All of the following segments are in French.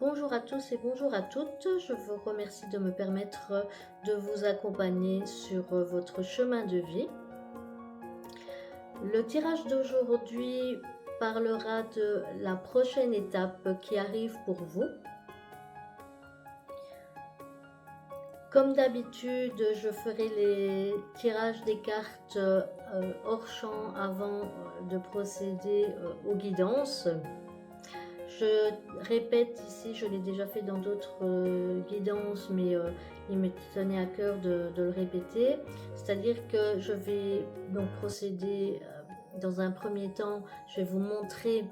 Bonjour à tous et bonjour à toutes. Je vous remercie de me permettre de vous accompagner sur votre chemin de vie. Le tirage d'aujourd'hui parlera de la prochaine étape qui arrive pour vous. Comme d'habitude, je ferai les tirages des cartes hors champ avant de procéder aux guidances. Je répète ici, je l'ai déjà fait dans d'autres guidances, mais il me tenait à cœur de le répéter. C'est-à-dire que je vais donc procéder dans un premier temps, je vais vous montrer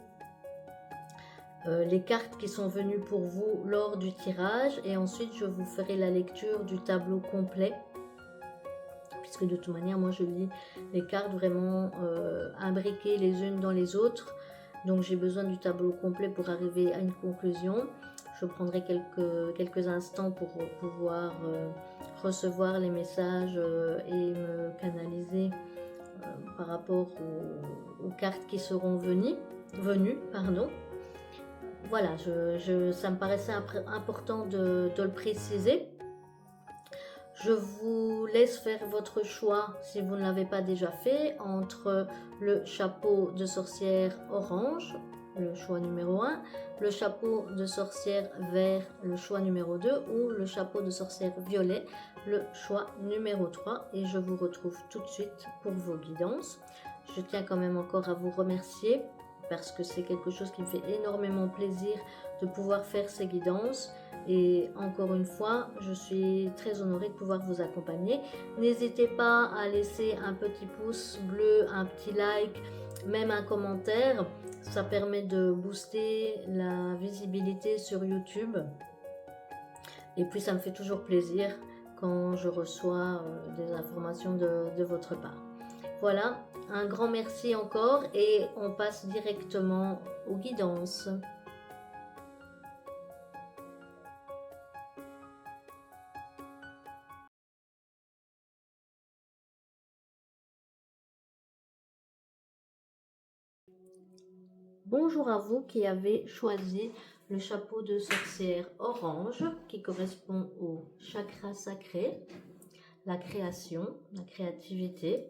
les cartes qui sont venues pour vous lors du tirage et ensuite je vous ferai la lecture du tableau complet. Puisque de toute manière, moi je lis les cartes vraiment imbriquées les unes dans les autres. Donc j'ai besoin du tableau complet pour arriver à une conclusion. Je prendrai quelques instants pour pouvoir recevoir les messages et me canaliser par rapport aux cartes qui seront venues. Voilà, ça me paraissait important de le préciser. Je vous laisse faire votre choix si vous ne l'avez pas déjà fait entre le chapeau de sorcière orange, le choix numéro 1, le chapeau de sorcière vert, le choix numéro 2 ou le chapeau de sorcière violet, le choix numéro 3 et je vous retrouve tout de suite pour vos guidances. Je tiens quand même encore à vous remercier parce que c'est quelque chose qui me fait énormément plaisir de pouvoir faire ces guidances. Et encore une fois, je suis très honorée de pouvoir vous accompagner. N'hésitez pas à laisser un petit pouce bleu, un petit like, même un commentaire. Ça permet de booster la visibilité sur YouTube. Et puis, ça me fait toujours plaisir quand je reçois des informations de votre part. Voilà, un grand merci encore et on passe directement aux guidances. Bonjour à vous qui avez choisi le chapeau de sorcière orange qui correspond au chakra sacré, la création, la créativité.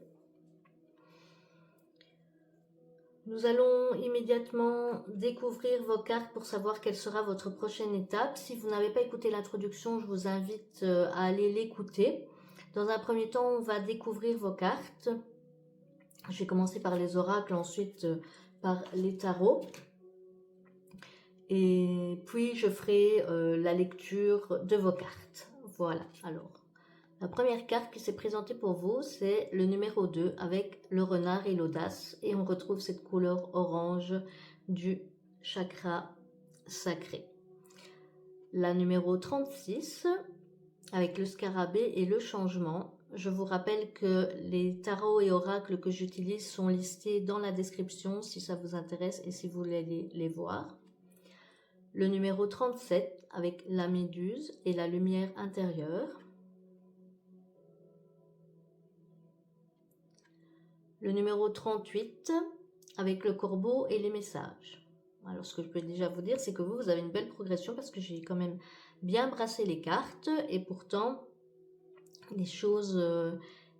Nous allons immédiatement découvrir vos cartes pour savoir quelle sera votre prochaine étape. Si vous n'avez pas écouté l'introduction, je vous invite à aller l'écouter. Dans un premier temps, on va découvrir vos cartes. Je vais commencer par les oracles, ensuite par les tarots. Et puis, je ferai la lecture de vos cartes. Voilà, alors, la première carte qui s'est présentée pour vous, c'est le numéro 2 avec le renard et l'audace. Et on retrouve cette couleur orange du chakra sacré. La numéro 36 avec le scarabée et le changement. Je vous rappelle que les tarots et oracles que j'utilise sont listés dans la description si ça vous intéresse et si vous voulez les voir. Le numéro 37 avec la méduse et la lumière intérieure. Le numéro 38 avec le corbeau et les messages. Alors ce que je peux déjà vous dire, c'est que vous avez une belle progression parce que j'ai quand même bien brassé les cartes et pourtant les choses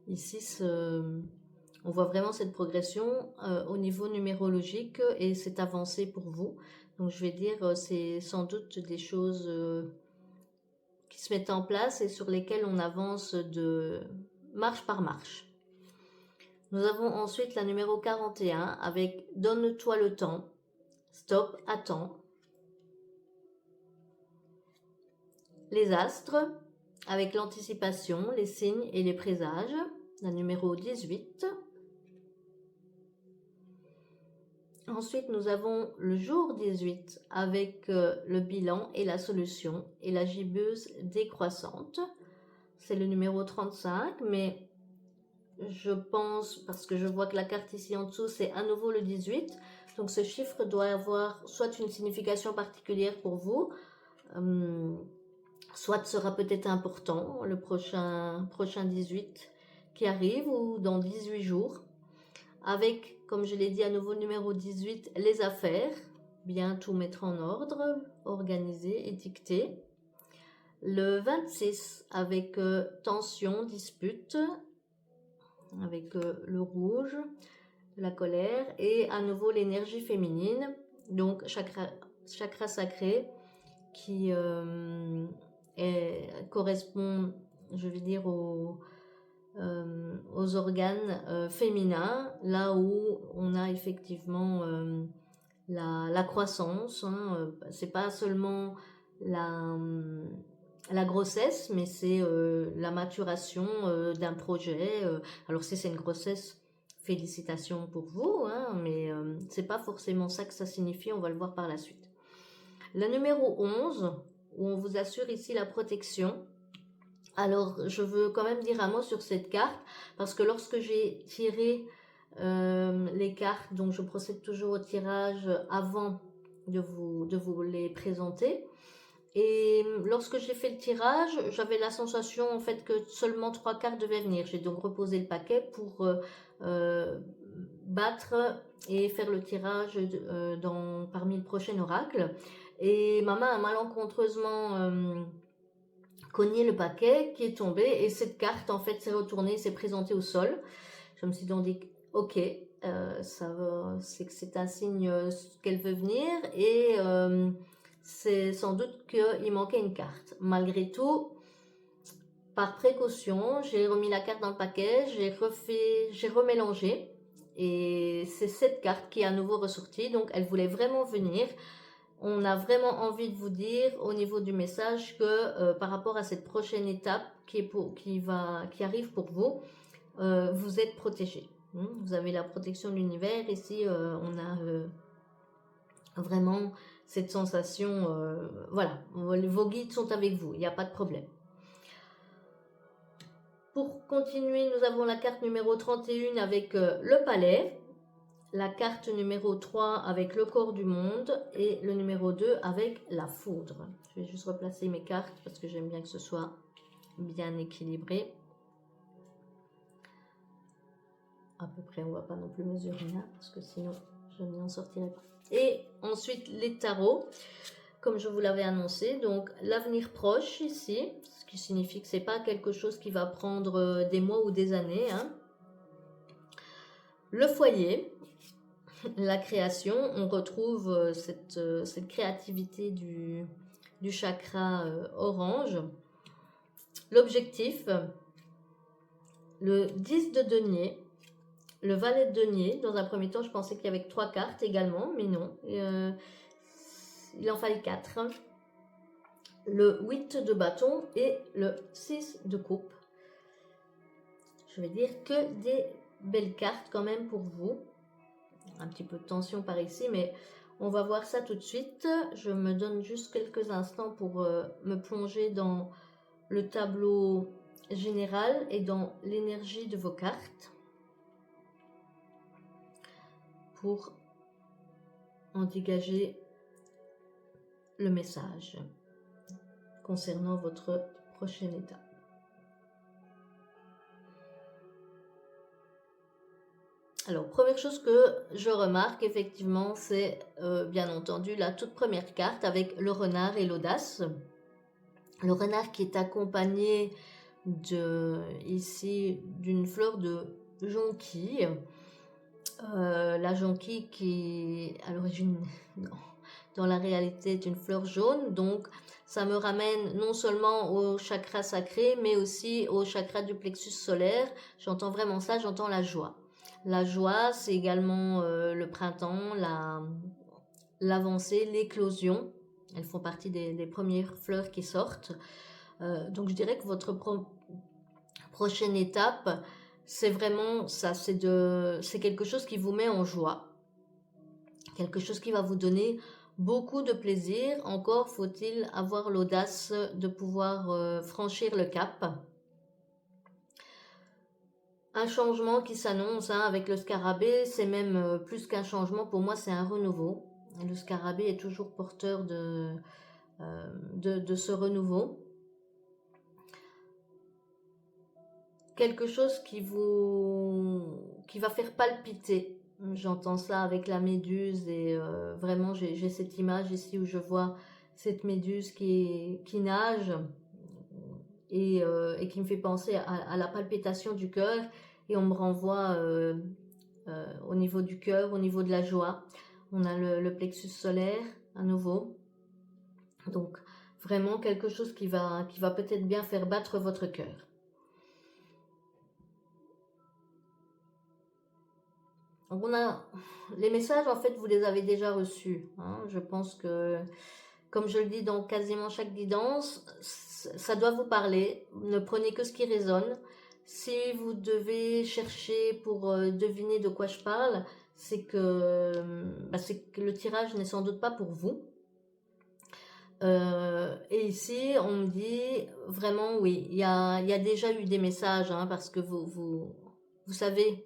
ici, on voit vraiment cette progression au niveau numérologique et c'est avancé pour vous. Donc je vais dire, c'est sans doute des choses qui se mettent en place et sur lesquelles on avance de marche par marche. Nous avons ensuite la numéro 41 avec « Donne-toi le temps »,« Stop, attends ». Les astres avec l'anticipation, les signes et les présages, la numéro 18. Ensuite, nous avons le jour 18 avec le bilan et la solution et la gibbeuse décroissante. C'est le numéro 35, mais je pense, parce que je vois que la carte ici en dessous, c'est à nouveau le 18. Donc ce chiffre doit avoir soit une signification particulière pour vous, soit sera peut-être important le prochain 18 qui arrive ou dans 18 jours. Avec, comme je l'ai dit à nouveau, le numéro 18, les affaires. bien tout mettre en ordre, organiser, étiqueter. Le 26 avec tension, dispute, avec le rouge, la colère et à nouveau l'énergie féminine, donc chakra sacré qui correspond, je vais dire, aux organes féminins, là où on a effectivement la croissance, hein, c'est pas seulement la grossesse, mais c'est la maturation d'un projet. Alors si c'est une grossesse, félicitations pour vous, hein, mais c'est pas forcément ça que ça signifie, on va le voir par la suite. Le numéro 11, où on vous assure ici la protection. Alors, je veux quand même dire un mot sur cette carte, parce que lorsque j'ai tiré les cartes, donc je procède toujours au tirage avant de vous les présenter. Et lorsque j'ai fait le tirage, j'avais la sensation en fait que seulement 3 cartes devaient venir. J'ai donc reposé le paquet pour battre et faire le tirage parmi le prochain oracle. Et ma main a malencontreusement cogné le paquet qui est tombé et cette carte en fait s'est retournée, s'est présentée au sol. Je me suis donc dit ok, c'est que c'est un signe qu'elle veut venir et c'est sans doute qu'il manquait une carte. Malgré tout, par précaution, j'ai remis la carte dans le paquet, j'ai remélangé et c'est cette carte qui est à nouveau ressortie. Donc elle voulait vraiment venir. On a vraiment envie de vous dire au niveau du message que par rapport à cette prochaine étape qui arrive pour vous, vous êtes protégé. Vous avez la protection de l'univers. Ici, on a vraiment cette sensation, voilà, vos guides sont avec vous, il n'y a pas de problème. Pour continuer, nous avons la carte numéro 31 avec le palais, la carte numéro 3 avec le corps du monde et le numéro 2 avec la foudre. Je vais juste replacer mes cartes parce que j'aime bien que ce soit bien équilibré. À peu près, on ne va pas non plus mesurer là parce que sinon je n'y en sortirai pas. Et ensuite les tarots, comme je vous l'avais annoncé, donc l'avenir proche ici, ce qui signifie que ce n'est pas quelque chose qui va prendre des mois ou des années. Hein. Le foyer, la création, on retrouve cette créativité du chakra orange. L'objectif, le 10 de denier, le valet de denier. Dans un premier temps, je pensais qu'il y avait 3 cartes également, mais non. Il en fallait 4. Le 8 de bâton et le 6 de coupe. Je vais dire que des belles cartes quand même pour vous. Un petit peu de tension par ici, mais on va voir ça tout de suite. Je me donne juste quelques instants pour me plonger dans le tableau général et dans l'énergie de vos cartes pour en dégager le message concernant votre prochaine étape. Alors, première chose que je remarque, effectivement, c'est bien entendu la toute première carte avec le renard et l'audace. Le renard qui est accompagné ici d'une fleur de jonquille. La jonquille qui, à l'origine, dans la réalité, est une fleur jaune. Donc, ça me ramène non seulement au chakra sacré, mais aussi au chakra du plexus solaire. J'entends vraiment ça, j'entends la joie. La joie, c'est également le printemps, l'avancée, l'éclosion. Elles font partie des premières fleurs qui sortent. Donc, je dirais que votre prochaine étape, c'est vraiment ça. C'est quelque chose qui vous met en joie. Quelque chose qui va vous donner beaucoup de plaisir. Encore faut-il avoir l'audace de pouvoir franchir le cap. Un changement qui s'annonce avec le scarabée, c'est même plus qu'un changement, pour moi c'est un renouveau. Le scarabée est toujours porteur de ce renouveau. Quelque chose qui va faire palpiter J'entends ça avec la méduse et vraiment j'ai cette image ici où je vois cette méduse qui nage et qui me fait penser à la palpitation du cœur et on me renvoie au niveau du cœur, au niveau de la joie. On a le plexus solaire à nouveau. Donc vraiment quelque chose qui va peut-être bien faire battre votre cœur. Donc on a les messages, en fait, vous les avez déjà reçus. Hein. Je pense que, comme je le dis dans quasiment chaque guidance, ça doit vous parler. Ne prenez que ce qui résonne. Si vous devez chercher pour deviner de quoi je parle, c'est que le tirage n'est sans doute pas pour vous. Et ici, on me dit vraiment, oui, il y a déjà eu des messages, hein, parce que vous savez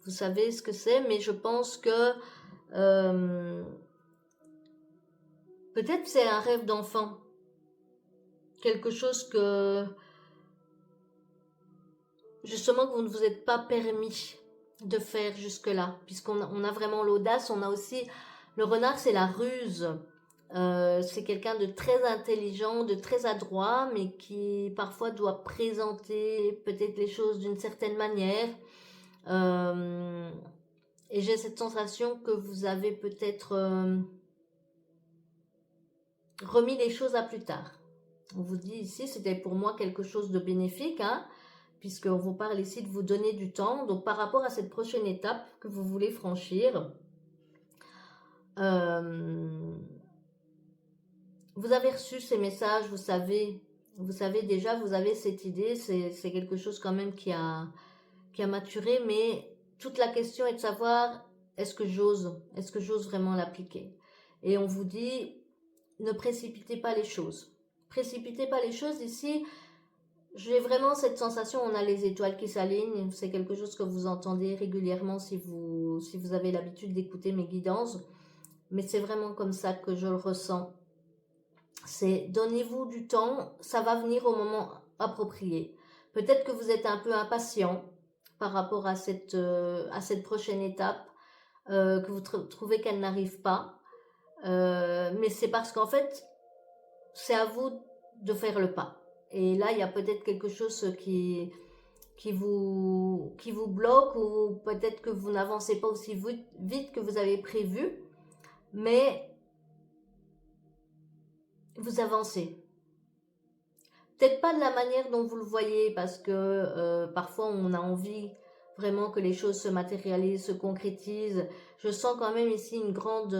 ce que c'est, mais je pense que peut-être c'est un rêve d'enfant, quelque chose que justement que vous ne vous êtes pas permis de faire jusque-là, puisqu'on a vraiment l'audace, on a aussi le renard, c'est la ruse. C'est quelqu'un de très intelligent, de très adroit, mais qui parfois doit présenter peut-être les choses d'une certaine manière. Et j'ai cette sensation que vous avez peut-être remis les choses à plus tard. On vous dit ici, c'était pour moi quelque chose de bénéfique, hein, puisqu'on vous parle ici de vous donner du temps. Donc par rapport à cette prochaine étape que vous voulez franchir, vous avez reçu ces messages, vous savez déjà, vous avez cette idée, c'est quelque chose quand même qui a maturé, mais toute la question est de savoir, est-ce que j'ose vraiment l'appliquer? Et on vous dit, ne précipitez pas les choses. Précipitez pas les choses ici. J'ai vraiment cette sensation, on a les étoiles qui s'alignent, c'est quelque chose que vous entendez régulièrement si vous avez l'habitude d'écouter mes guidances, mais c'est vraiment comme ça que je le ressens. C'est donnez-vous du temps, ça va venir au moment approprié. Peut-être que vous êtes un peu impatient par rapport à cette prochaine étape, que vous trouvez qu'elle n'arrive pas, mais c'est parce qu'en fait, c'est à vous de faire le pas. Et là, il y a peut-être quelque chose qui vous bloque ou peut-être que vous n'avancez pas aussi vite que vous avez prévu, mais vous avancez. Peut-être pas de la manière dont vous le voyez, parce que parfois on a envie vraiment que les choses se matérialisent, se concrétisent. Je sens quand même ici une grande...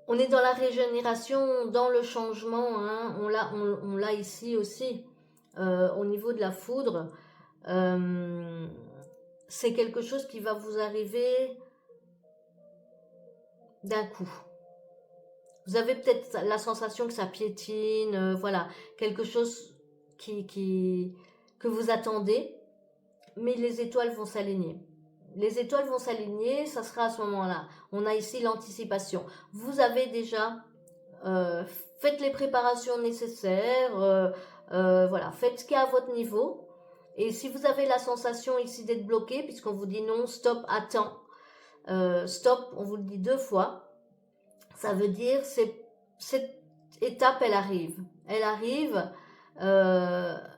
on est dans la régénération, dans le changement, hein. On l'a ici aussi, au niveau de la foudre. C'est quelque chose qui va vous arriver d'un coup. Vous avez peut-être la sensation que ça piétine, voilà, quelque chose que vous attendez, mais les étoiles vont s'aligner. Les étoiles vont s'aligner, ça sera à ce moment-là. On a ici l'anticipation. Vous avez déjà fait les préparations nécessaires, voilà, faites ce qu'il y a à votre niveau. Et si vous avez la sensation ici d'être bloqué, puisqu'on vous dit non, stop, attends, stop, on vous le dit 2 fois, ça veut dire cette étape, elle arrive. Elle arrive.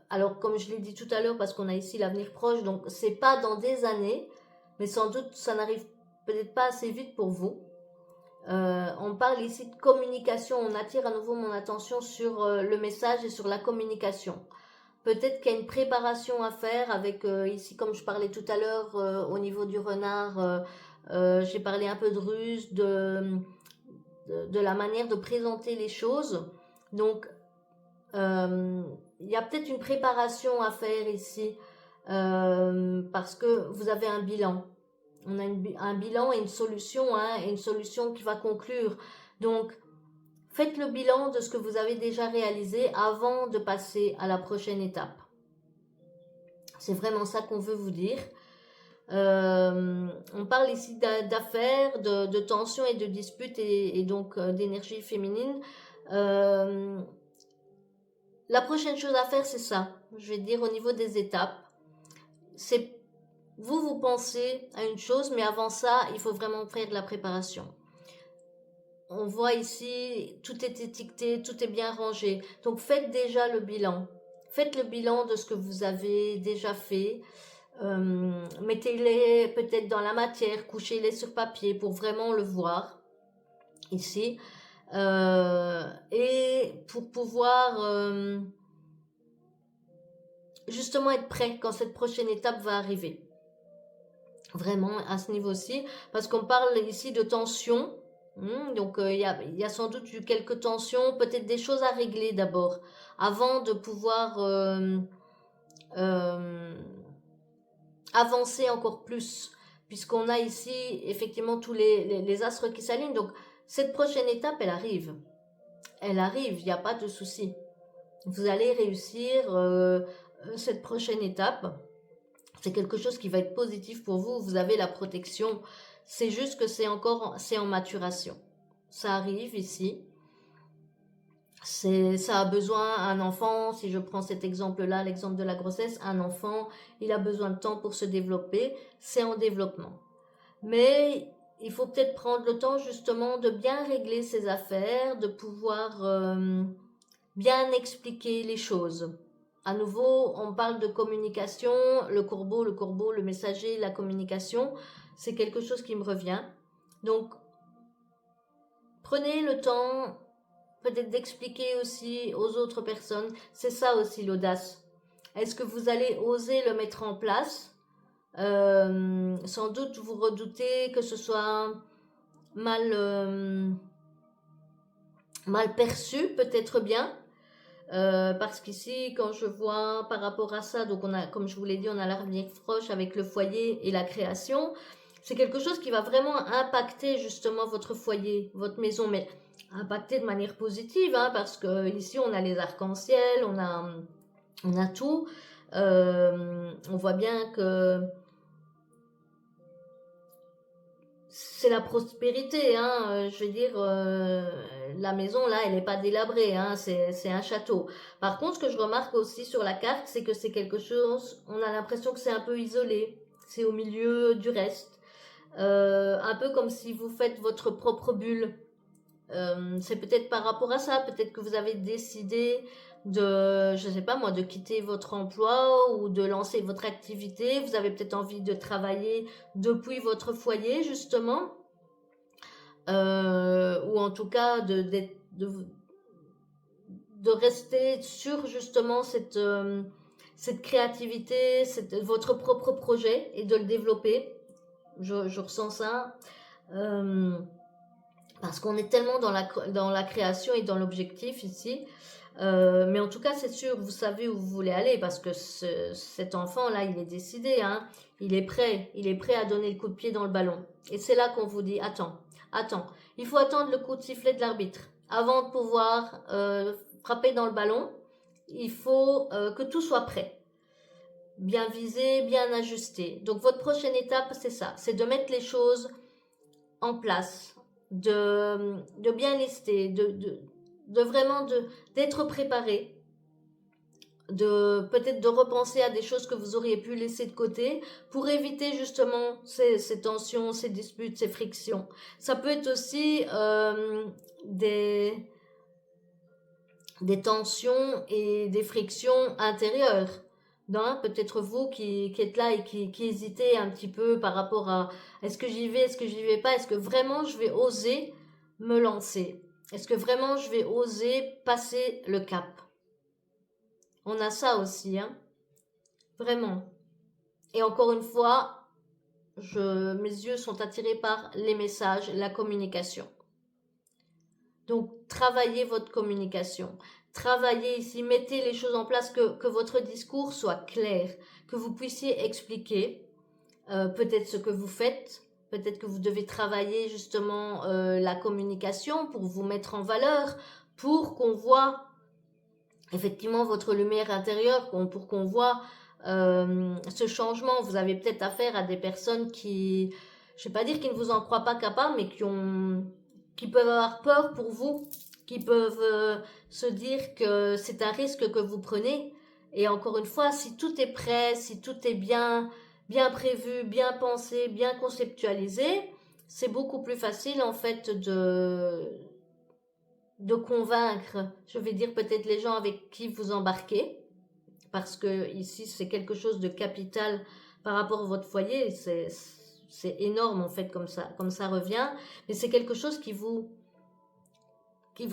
Alors, comme je l'ai dit tout à l'heure, parce qu'on a ici l'avenir proche, donc c'est pas dans des années, mais sans doute ça n'arrive peut-être pas assez vite pour vous. On parle ici de communication. On attire à nouveau mon attention sur le message et sur la communication. Peut-être qu'il y a une préparation à faire avec ici, comme je parlais tout à l'heure, au niveau du renard, j'ai parlé un peu de ruse, de la manière de présenter les choses. Donc, il y a peut-être une préparation à faire ici, parce que vous avez un bilan. On a un bilan et une solution, hein, et une solution qui va conclure. Donc, faites le bilan de ce que vous avez déjà réalisé avant de passer à la prochaine étape. C'est vraiment ça qu'on veut vous dire. On parle ici d'affaires, de tensions et de disputes et donc d'énergie féminine. La prochaine chose à faire, c'est ça. Je vais dire au niveau des étapes. C'est vous pensez à une chose, mais avant ça, il faut vraiment faire de la préparation. On voit ici, tout est étiqueté, tout est bien rangé. Donc faites déjà le bilan. Faites le bilan de ce que vous avez déjà fait. Mettez-les peut-être dans la matière, couchez-les sur papier pour vraiment le voir ici. Et pour pouvoir justement être prêt quand cette prochaine étape va arriver. Vraiment à ce niveau-ci, parce qu'on parle ici de tension. Donc il y a sans doute eu quelques tensions, peut-être des choses à régler d'abord, avant de pouvoir avancer encore plus, puisqu'on a ici effectivement tous les astres qui s'alignent. Donc cette prochaine étape, elle arrive, il n'y a pas de souci. Vous allez réussir cette prochaine étape. C'est quelque chose qui va être positif pour vous. Vous avez la protection. C'est juste que c'est en maturation. Ça arrive ici. Ça a besoin, un enfant, si je prends cet exemple-là, l'exemple de la grossesse, un enfant, il a besoin de temps pour se développer. C'est en développement. Mais il faut peut-être prendre le temps justement de bien régler ses affaires, de pouvoir bien expliquer les choses. À nouveau, on parle de communication, le corbeau, le messager, la communication, c'est quelque chose qui me revient. Donc, prenez le temps peut-être d'expliquer aussi aux autres personnes, c'est ça aussi l'audace. Est-ce que vous allez oser le mettre en place? Sans doute vous redoutez que ce soit mal perçu, peut-être bien. Parce qu'ici, quand je vois par rapport à ça, donc on a, comme je vous l'ai dit, on a l'avenir proche avec le foyer et la création. C'est quelque chose qui va vraiment impacter justement votre foyer, votre maison, mais impacter de manière positive, hein, parce que ici on a les arcs-en-ciel, on a tout. On voit bien que c'est la prospérité, hein. Je veux dire, la maison là, elle n'est pas délabrée, hein. C'est un château. Par contre, ce que je remarque aussi sur la carte, c'est que c'est quelque chose, on a l'impression que c'est un peu isolé, c'est au milieu du reste. Un peu comme si vous faites votre propre bulle. C'est peut-être par rapport à ça, peut-être que vous avez décidé de, je sais pas moi, de quitter votre emploi ou de lancer votre activité. Vous avez peut-être envie de travailler depuis votre foyer, justement, ou en tout cas de rester sur justement cette créativité, votre propre projet et de le développer. Je ressens ça. Parce qu'on est tellement dans la création et dans l'objectif ici. Mais en tout cas, c'est sûr, vous savez où vous voulez aller parce que cet enfant-là, il est décidé, hein, il est prêt à donner le coup de pied dans le ballon. Et c'est là qu'on vous dit, attends, il faut attendre le coup de sifflet de l'arbitre. Avant de pouvoir frapper dans le ballon, il faut que tout soit prêt. Bien visé, bien ajusté. Donc votre prochaine étape, c'est ça, c'est de mettre les choses en place, de bien lister, de vraiment d'être préparé, peut-être de repenser à des choses que vous auriez pu laisser de côté pour éviter justement ces tensions, ces disputes, ces frictions. Ça peut être aussi des tensions et des frictions intérieures. Peut-être vous qui êtes là et qui hésitez un petit peu par rapport à est-ce que j'y vais, est-ce que j'y vais pas, est-ce que vraiment je vais oser me lancer, est-ce que vraiment je vais oser passer le cap. On a ça aussi, hein, vraiment. Et encore une fois, mes yeux sont attirés par les messages, la communication. Donc, travaillez votre communication. Travaillez ici, mettez les choses en place, que votre discours soit clair, que vous puissiez expliquer peut-être ce que vous faites, peut-être que vous devez travailler justement la communication pour vous mettre en valeur, pour qu'on voit effectivement votre lumière intérieure, pour qu'on voit ce changement. Vous avez peut-être affaire à des personnes qui, je ne vais pas dire qu'ils ne vous en croient pas capables, mais qui peuvent avoir peur pour vous, qui peuvent se dire que c'est un risque que vous prenez. Et encore une fois, si tout est prêt, si tout est bien, bien prévu, bien pensé, bien conceptualisé, c'est beaucoup plus facile en fait de convaincre, je vais dire peut-être les gens avec qui vous embarquez, parce que ici c'est quelque chose de capital par rapport à votre foyer, c'est énorme en fait comme ça revient, mais c'est quelque chose qui va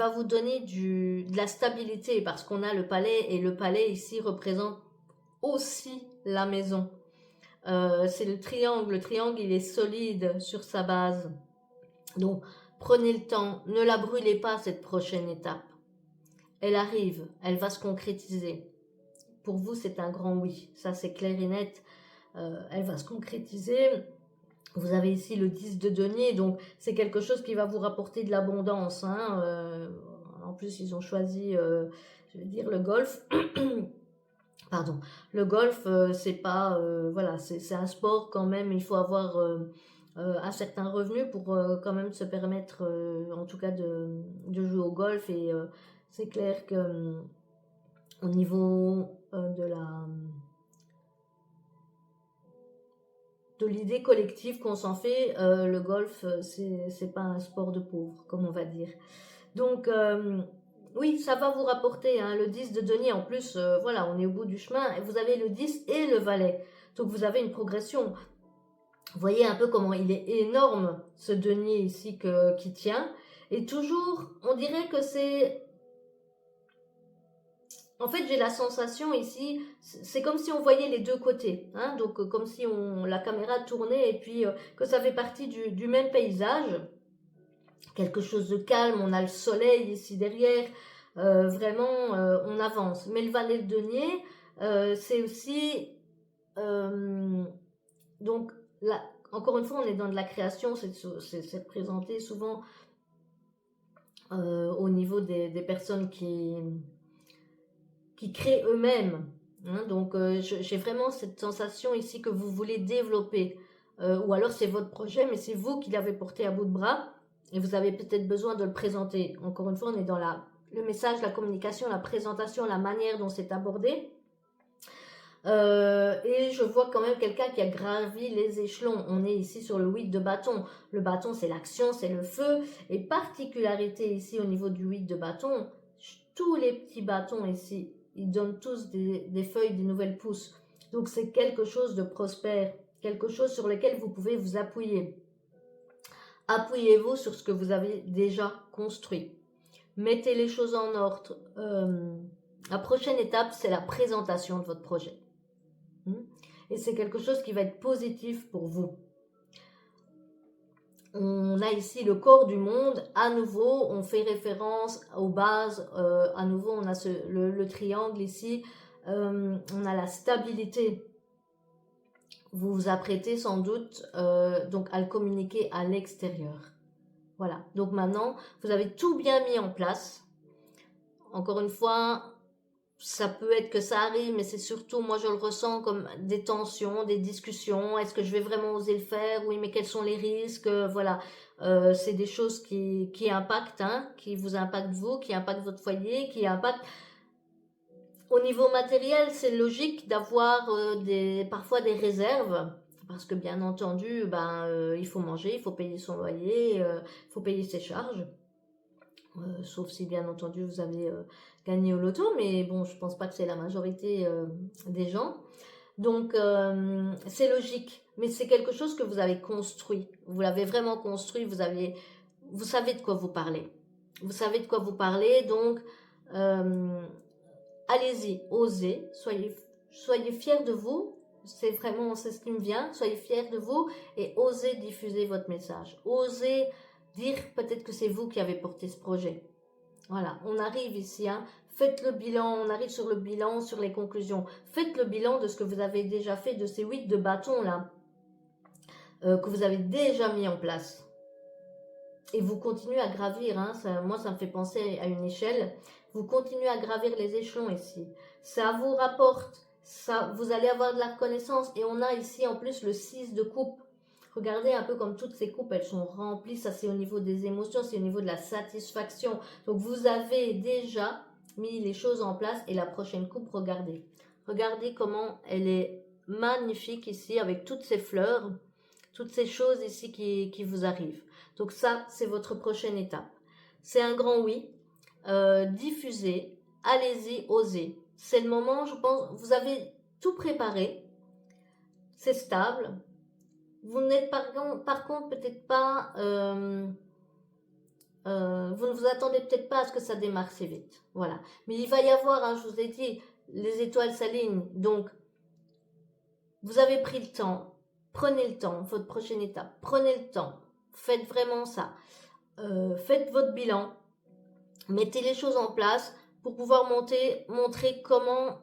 vous donner de la stabilité, parce qu'on a le palais, et le palais ici représente aussi la maison. C'est le triangle il est solide sur sa base, donc prenez le temps, ne la brûlez pas cette prochaine étape, elle arrive, elle va se concrétiser. Pour vous c'est un grand oui, ça c'est clair et net, elle va se concrétiser. Vous avez ici le 10 de denier, donc c'est quelque chose qui va vous rapporter de l'abondance, hein. En plus, ils ont choisi, je veux dire, le golf. Pardon. Le golf, c'est pas, voilà, c'est un sport quand même. Il faut avoir un certain revenu pour quand même se permettre, en tout cas, de jouer au golf. Et c'est clair que au niveau de l'idée collective qu'on s'en fait, le golf, c'est pas un sport de pauvre, comme on va dire. Donc, oui, ça va vous rapporter, hein, le 10 de denier. En plus, voilà, on est au bout du chemin. Et vous avez le 10 et le valet. Donc, vous avez une progression. Vous voyez un peu comment il est énorme, ce denier ici qui tient. Et toujours, on dirait que c'est... En fait, j'ai la sensation ici, c'est comme si on voyait les deux côtés, hein, donc comme si la caméra tournait et puis que ça fait partie du même paysage, quelque chose de calme, on a le soleil ici derrière, vraiment on avance. Mais le valet de denier, c'est aussi, euh, donc là, encore une fois, on est dans de la création, c'est présenté souvent au niveau des personnes qui créent eux-mêmes. Hein, donc j'ai vraiment cette sensation ici que vous voulez développer. Ou alors c'est votre projet, mais c'est vous qui l'avez porté à bout de bras et vous avez peut-être besoin de le présenter. Encore une fois, on est dans le message, la communication, la présentation, la manière dont c'est abordé. Et je vois quand même quelqu'un qui a gravi les échelons. On est ici sur le 8 de bâton. Le bâton, c'est l'action, c'est le feu. Et particularité ici au niveau du 8 de bâton, tous les petits bâtons ici, ils donnent tous des feuilles, des nouvelles pousses. Donc c'est quelque chose de prospère, quelque chose sur lequel vous pouvez vous appuyer. Appuyez-vous sur ce que vous avez déjà construit. Mettez les choses en ordre. La prochaine étape, c'est la présentation de votre projet. Et c'est quelque chose qui va être positif pour vous. On a ici le corps du monde. À nouveau, on fait référence aux bases. À nouveau, on a le triangle ici. On a la stabilité. Vous vous apprêtez sans doute donc à le communiquer à l'extérieur. Voilà. Donc maintenant, vous avez tout bien mis en place. Encore une fois, ça peut être que ça arrive, mais c'est surtout, moi je le ressens comme des tensions, des discussions. Est-ce que je vais vraiment oser le faire? Oui, mais quels sont les risques? Voilà, c'est des choses qui impactent, hein, qui vous impactent vous, qui impactent votre foyer, qui impactent... Au niveau matériel, c'est logique d'avoir parfois des réserves, parce que bien entendu, il faut manger, il faut payer son loyer, il faut payer ses charges. Sauf si bien entendu vous avez gagné au loto, mais bon, je pense pas que c'est la majorité des gens. Donc c'est logique, mais c'est quelque chose que vous avez construit. Vous l'avez vraiment construit, vous savez de quoi vous parlez. Vous savez de quoi vous parlez, donc allez-y, osez, soyez fiers de vous. C'est ce qui me vient. Soyez fiers de vous et osez diffuser votre message. Osez dire peut-être que c'est vous qui avez porté ce projet. Voilà, on arrive ici, hein. Faites le bilan, on arrive sur le bilan, sur les conclusions. Faites le bilan de ce que vous avez déjà fait, de ces 8 de bâtons là, que vous avez déjà mis en place. Et vous continuez à gravir, hein. Moi ça me fait penser à une échelle. Vous continuez à gravir les échelons ici. Ça vous rapporte, vous allez avoir de la reconnaissance. Et on a ici en plus le 6 de coupe. Regardez un peu comme toutes ces coupes, elles sont remplies. Ça, c'est au niveau des émotions, c'est au niveau de la satisfaction. Donc, vous avez déjà mis les choses en place. Et la prochaine coupe, regardez. Regardez comment elle est magnifique ici avec toutes ces fleurs, toutes ces choses ici qui vous arrivent. Donc ça, c'est votre prochaine étape. C'est un grand oui. Diffusez, allez-y, osez. C'est le moment, je pense, vous avez tout préparé. C'est stable. Vous n'êtes par contre peut-être pas... vous ne vous attendez peut-être pas à ce que ça démarre si vite. Voilà. Mais il va y avoir, hein, je vous ai dit, les étoiles s'alignent. Donc, vous avez pris le temps. Prenez le temps, votre prochaine étape. Prenez le temps. Faites vraiment ça. Faites votre bilan. Mettez les choses en place pour pouvoir montrer comment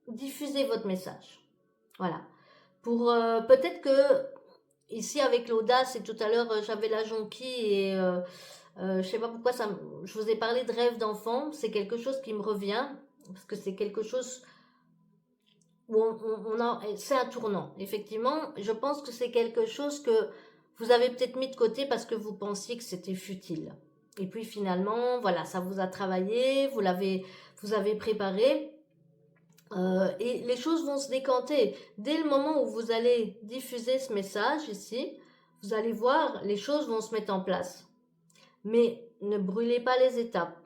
diffuser votre message. Voilà. Pour peut-être que ici avec l'audace et tout à l'heure j'avais la jonquille et je sais pas pourquoi je vous ai parlé de rêve d'enfant. C'est quelque chose qui me revient parce que c'est quelque chose où c'est un tournant. Effectivement, je pense que c'est quelque chose que vous avez peut-être mis de côté parce que vous pensiez que c'était futile. Et puis finalement, voilà, ça vous a travaillé, vous avez préparé. Et les choses vont se décanter. Dès le moment où vous allez diffuser ce message ici, vous allez voir, les choses vont se mettre en place. Mais ne brûlez pas les étapes.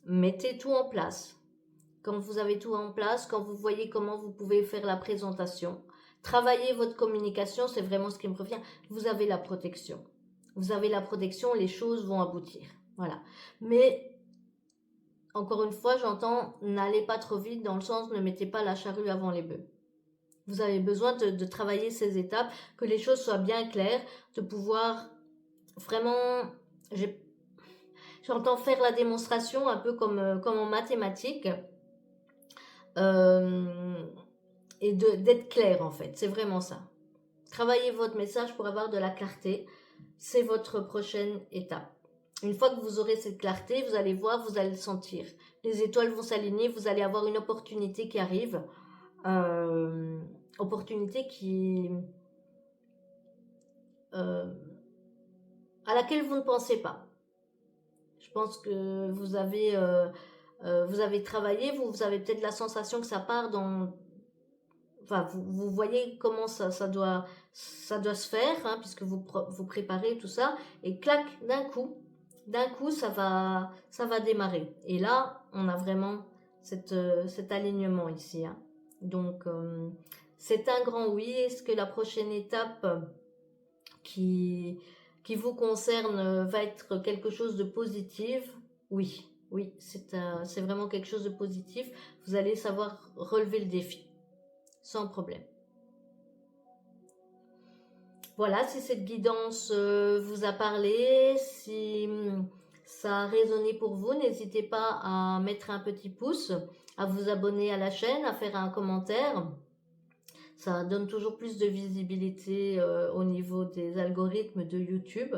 Mettez tout en place. Quand vous avez tout en place, quand vous voyez comment vous pouvez faire la présentation, travaillez votre communication, c'est vraiment ce qui me revient. Vous avez la protection. Vous avez la protection, les choses vont aboutir. Voilà. Mais encore une fois, j'entends, n'allez pas trop vite dans le sens, ne mettez pas la charrue avant les bœufs. Vous avez besoin de travailler ces étapes, que les choses soient bien claires, de pouvoir vraiment, j'entends faire la démonstration un peu comme en mathématiques, et d'être clair en fait, c'est vraiment ça. Travaillez votre message pour avoir de la clarté, c'est votre prochaine étape. Une fois que vous aurez cette clarté, vous allez voir, vous allez le sentir. Les étoiles vont s'aligner, vous allez avoir une opportunité qui arrive. Opportunité à laquelle vous ne pensez pas. Je pense que vous avez travaillé, vous avez peut-être la sensation que ça part dans... Enfin, vous voyez comment ça doit se faire, hein, puisque vous préparez tout ça, et clac, d'un coup, ça va démarrer. Et là, on a vraiment cet alignement ici. Hein. Donc, c'est un grand oui. Est-ce que la prochaine étape qui vous concerne va être quelque chose de positif? Oui, oui, c'est vraiment quelque chose de positif. Vous allez savoir relever le défi, sans problème. Voilà, si cette guidance vous a parlé, si ça a résonné pour vous, n'hésitez pas à mettre un petit pouce, à vous abonner à la chaîne, à faire un commentaire. Ça donne toujours plus de visibilité au niveau des algorithmes de YouTube.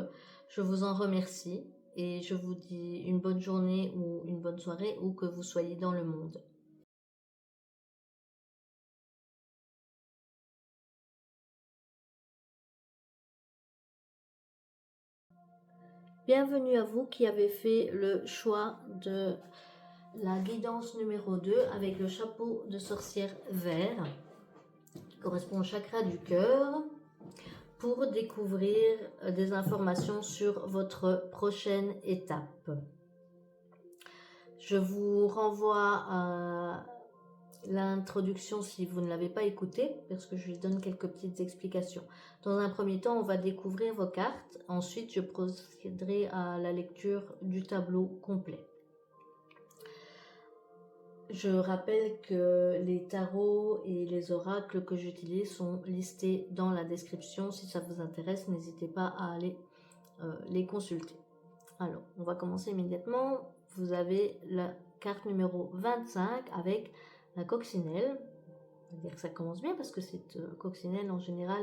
Je vous en remercie et je vous dis une bonne journée ou une bonne soirée où que vous soyez dans le monde. Bienvenue à vous qui avez fait le choix de la guidance numéro 2 avec le chapeau de sorcière vert qui correspond au chakra du cœur pour découvrir des informations sur votre prochaine étape. Je vous renvoie à l'introduction si vous ne l'avez pas écoutée, parce que je lui donne quelques petites explications. Dans un premier temps, on va découvrir vos cartes. Ensuite, je procéderai à la lecture du tableau complet. Je rappelle que les tarots et les oracles que j'utilise sont listés dans la description. Si ça vous intéresse, n'hésitez pas à aller les consulter. Alors, on va commencer immédiatement. Vous avez la carte numéro 25 avec la coccinelle. On va dire que ça commence bien parce que cette coccinelle en général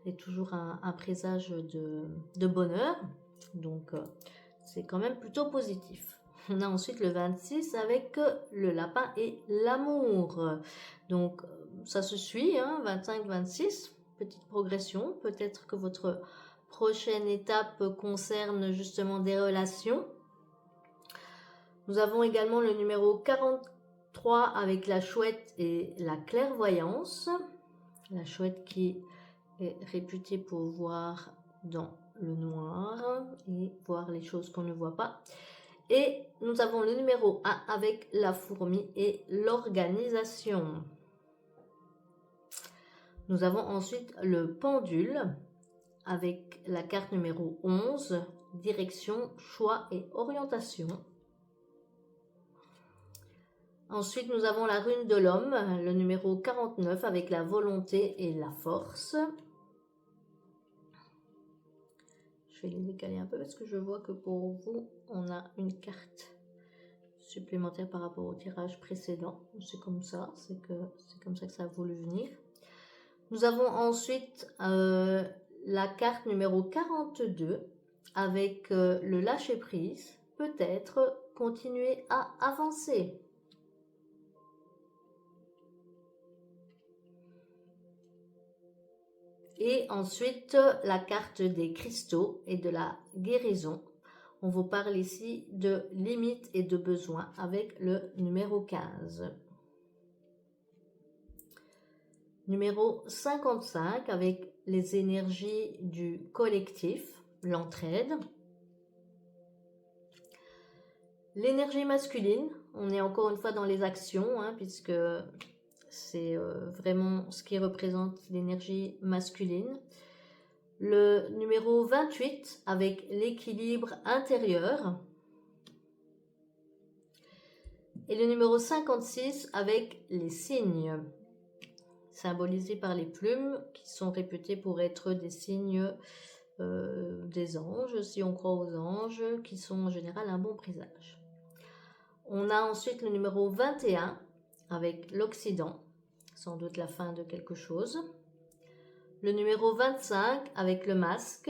est toujours un présage de bonheur. Donc, c'est quand même plutôt positif. On a ensuite le 26 avec le lapin et l'amour. Donc, ça se suit, hein, 25-26, petite progression. Peut-être que votre prochaine étape concerne justement des relations. Nous avons également le numéro 43 3 avec la chouette et la clairvoyance. La chouette qui est réputée pour voir dans le noir et voir les choses qu'on ne voit pas. Et nous avons le numéro 1 avec la fourmi et l'organisation. Nous avons ensuite le pendule avec la carte numéro 11, direction, choix et orientation. Ensuite, nous avons la rune de l'homme, le numéro 49 avec la volonté et la force. Je vais les décaler un peu parce que je vois que pour vous, on a une carte supplémentaire par rapport au tirage précédent. C'est comme ça, c'est comme ça que ça a voulu venir. Nous avons ensuite la carte numéro 42 avec le lâcher-prise, peut-être continuer à avancer. Et ensuite, la carte des cristaux et de la guérison. On vous parle ici de limites et de besoins avec le numéro 15. Numéro 55 avec les énergies du collectif, l'entraide. L'énergie masculine, on est encore une fois dans les actions, puisque c'est vraiment ce qui représente l'énergie masculine. Le numéro 28 avec l'équilibre intérieur. Et le numéro 56 avec les signes, symbolisés par les plumes, qui sont réputés pour être des signes des anges, si on croit aux anges, qui sont en général un bon présage. On a ensuite le numéro 21 avec l'Occident, sans doute la fin de quelque chose. Le numéro 25 avec le masque.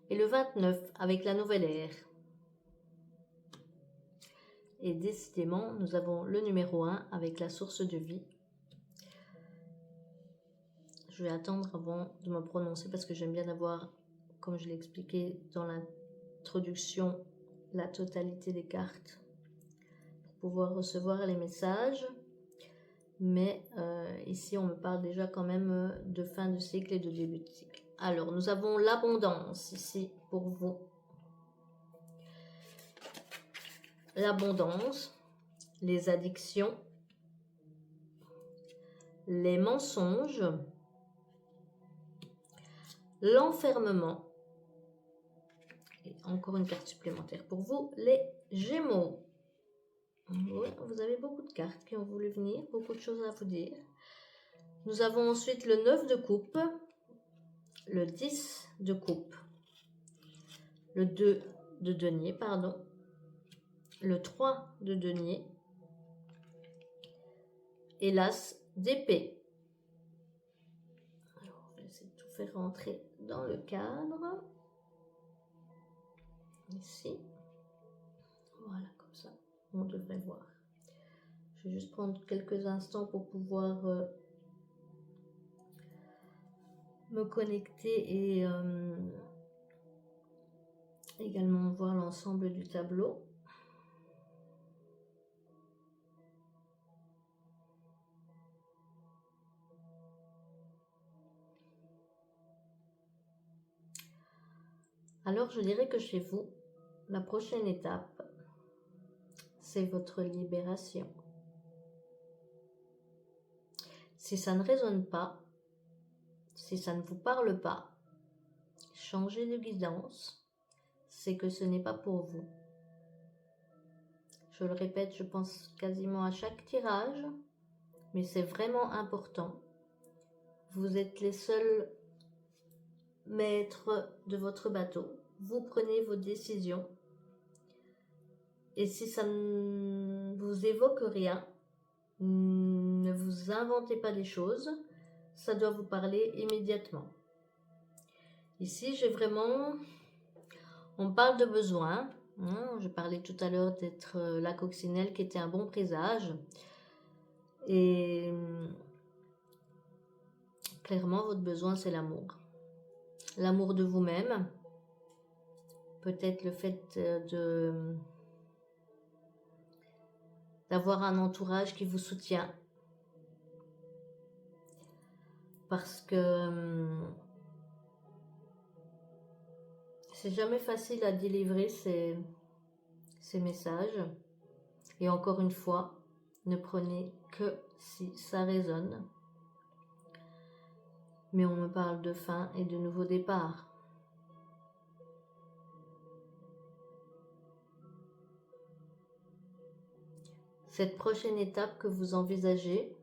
Et le 29 avec la nouvelle ère. Et décidément, nous avons le numéro 1 avec la source de vie. Je vais attendre avant de me prononcer parce que j'aime bien avoir, comme je l'ai expliqué dans l'introduction, la totalité des cartes pour pouvoir recevoir les messages. Mais ici, on me parle déjà quand même de fin de cycle et de début de cycle. Alors, nous avons l'abondance ici pour vous. L'abondance, les addictions, les mensonges, l'enfermement. Et encore une carte supplémentaire pour vous, les Gémeaux. Oui, vous avez beaucoup de cartes qui ont voulu venir, beaucoup de choses à vous dire. Nous avons ensuite le 9 de coupe, le 10 de coupe, le 2 de denier, pardon, le 3 de denier et l'as d'épée. Alors, on va essayer de tout faire rentrer dans le cadre. Ici. Voilà, comme ça, on devrait voir. Je vais juste prendre quelques instants pour pouvoir me connecter et également voir l'ensemble du tableau. Alors, je dirais que chez vous, la prochaine étape, c'est votre libération. Si ça ne résonne pas, si ça ne vous parle pas, changez de guidance, c'est que ce n'est pas pour vous. Je le répète, je pense quasiment à chaque tirage, mais c'est vraiment important. Vous êtes les seuls maîtres de votre bateau. Vous prenez vos décisions. Et si ça ne vous évoque rien, ne vous inventez pas des choses. Ça doit vous parler immédiatement. Ici, j'ai vraiment... On parle de besoin. Je parlais tout à l'heure d'être la coccinelle qui était un bon présage. Et clairement, votre besoin, c'est l'amour. L'amour de vous-même. Peut-être le fait de d'avoir un entourage qui vous soutient. Parce que c'est jamais facile à délivrer ces messages. Et encore une fois, ne prenez que si ça résonne. Mais on me parle de fin et de nouveau départ. Cette prochaine étape que vous envisagez,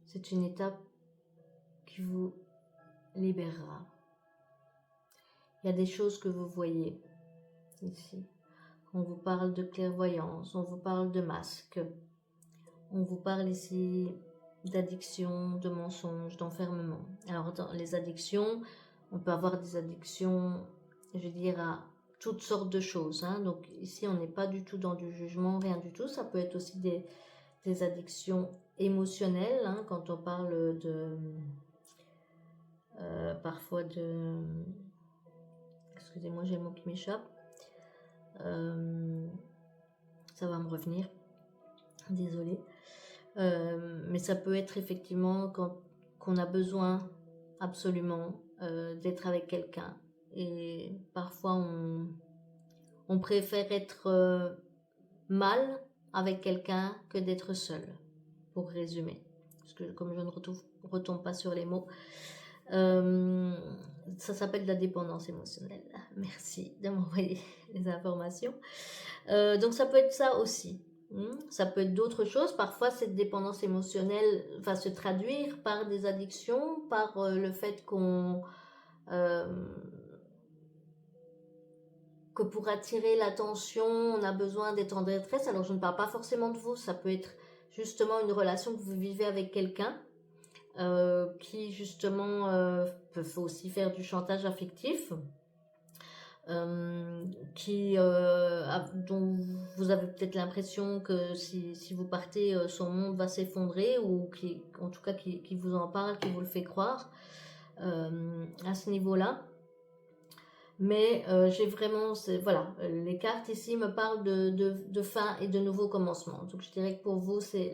c'est une étape qui vous libérera. Il y a des choses que vous voyez ici. On vous parle de clairvoyance, on vous parle de masque, on vous parle ici d'addiction, de mensonges, d'enfermement. Alors dans les addictions, on peut avoir des addictions, je veux dire, à toutes sortes de choses. Hein. Donc ici, on n'est pas du tout dans du jugement, rien du tout. Ça peut être aussi des addictions émotionnelles, hein, quand on parle de... parfois de... Excusez-moi, j'ai le mot qui m'échappe. Ça va me revenir. Désolée. Mais ça peut être effectivement quand qu'on a besoin absolument d'être avec quelqu'un. Et parfois, on préfère être mal avec quelqu'un que d'être seul, pour résumer. Parce que comme je ne retombe pas sur les mots, ça s'appelle la dépendance émotionnelle. Merci de m'envoyer les informations. Donc ça peut être ça aussi. Ça peut être d'autres choses. Parfois, cette dépendance émotionnelle va se traduire par des addictions, par le fait que pour attirer l'attention, on a besoin d'être en détresse. Alors, je ne parle pas forcément de vous. Ça peut être justement une relation que vous vivez avec quelqu'un qui, justement, peut aussi faire du chantage affectif. Dont vous avez peut-être l'impression que si vous partez, son monde va s'effondrer, ou en tout cas qui vous en parle, qui vous le fait croire à ce niveau-là. Mais j'ai vraiment, voilà, les cartes ici me parlent de fin et de nouveau commencement. Donc je dirais que pour vous, c'est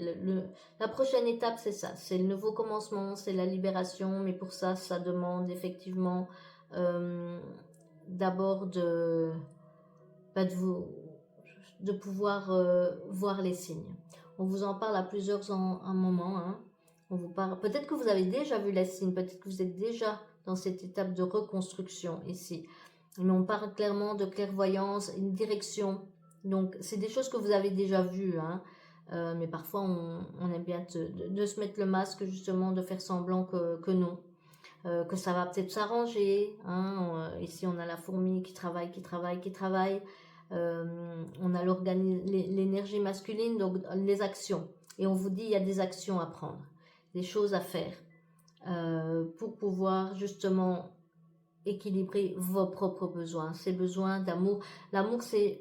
la prochaine étape, c'est ça, c'est le nouveau commencement, c'est la libération. Mais pour ça, ça demande effectivement d'abord de pouvoir voir les signes. On vous en parle à plusieurs un moment. Hein. On vous parle. Peut-être que vous avez déjà vu les signes, peut-être que vous êtes déjà dans cette étape de reconstruction ici. Mais on parle clairement de clairvoyance, une direction. Donc, c'est des choses que vous avez déjà vues. Hein. Mais parfois, on aime bien de se mettre le masque, justement, de faire semblant que non. Que ça va peut-être s'arranger. Hein. Ici, on a la fourmi qui travaille. On a l'énergie masculine, donc les actions. Et on vous dit, il y a des actions à prendre, des choses à faire pour pouvoir justement équilibrer vos propres besoins, ces besoins d'amour. L'amour, c'est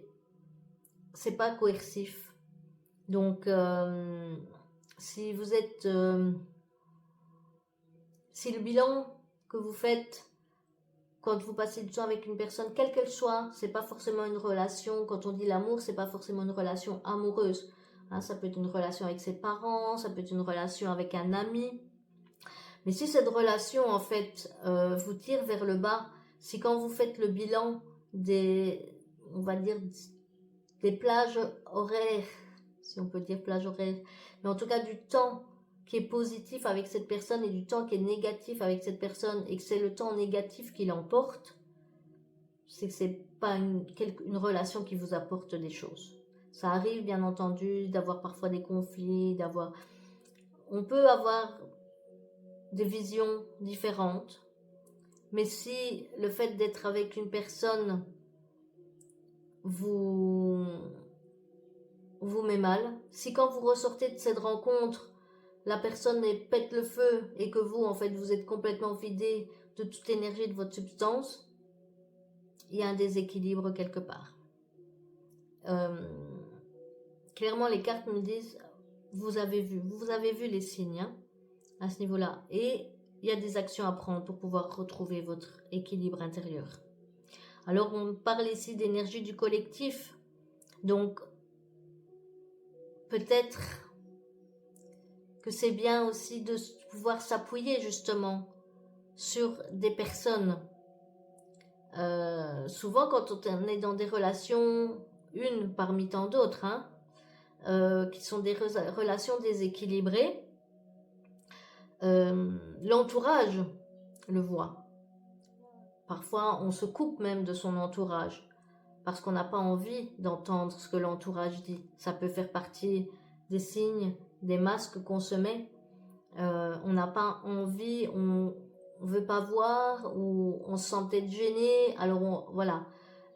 pas coercif. Donc, si vous êtes... si le bilan que vous faites quand vous passez du temps avec une personne, quelle qu'elle soit, c'est pas forcément une relation. Quand on dit l'amour, c'est pas forcément une relation amoureuse. Hein, ça peut être une relation avec ses parents, ça peut être une relation avec un ami. Mais si cette relation, en fait, vous tire vers le bas, si quand vous faites le bilan on va dire, des plages horaires, si on peut dire plage horaire, mais en tout cas du temps qui est positif avec cette personne et du temps qui est négatif avec cette personne, et que c'est le temps négatif qui l'emporte, c'est que c'est pas une relation qui vous apporte des choses. Ça arrive bien entendu d'avoir parfois des conflits, on peut avoir des visions différentes, mais si le fait d'être avec une personne vous met mal, si quand vous ressortez de cette rencontre, la personne pète le feu et que vous, en fait, vous êtes complètement vidé de toute énergie de votre substance, il y a un déséquilibre quelque part. Clairement, les cartes me disent, vous avez vu les signes hein, à ce niveau-là. Et il y a des actions à prendre pour pouvoir retrouver votre équilibre intérieur. Alors, on parle ici d'énergie du collectif. Donc, peut-être que c'est bien aussi de pouvoir s'appuyer justement sur des personnes. Souvent quand on est dans des relations, une parmi tant d'autres, hein, qui sont des relations déséquilibrées, l'entourage le voit. Parfois on se coupe même de son entourage parce qu'on n'a pas envie d'entendre ce que l'entourage dit. Ça peut faire partie des signes, des masques qu'on se met. On n'a pas envie, on veut pas voir, ou on se sent peut-être gêné, alors voilà.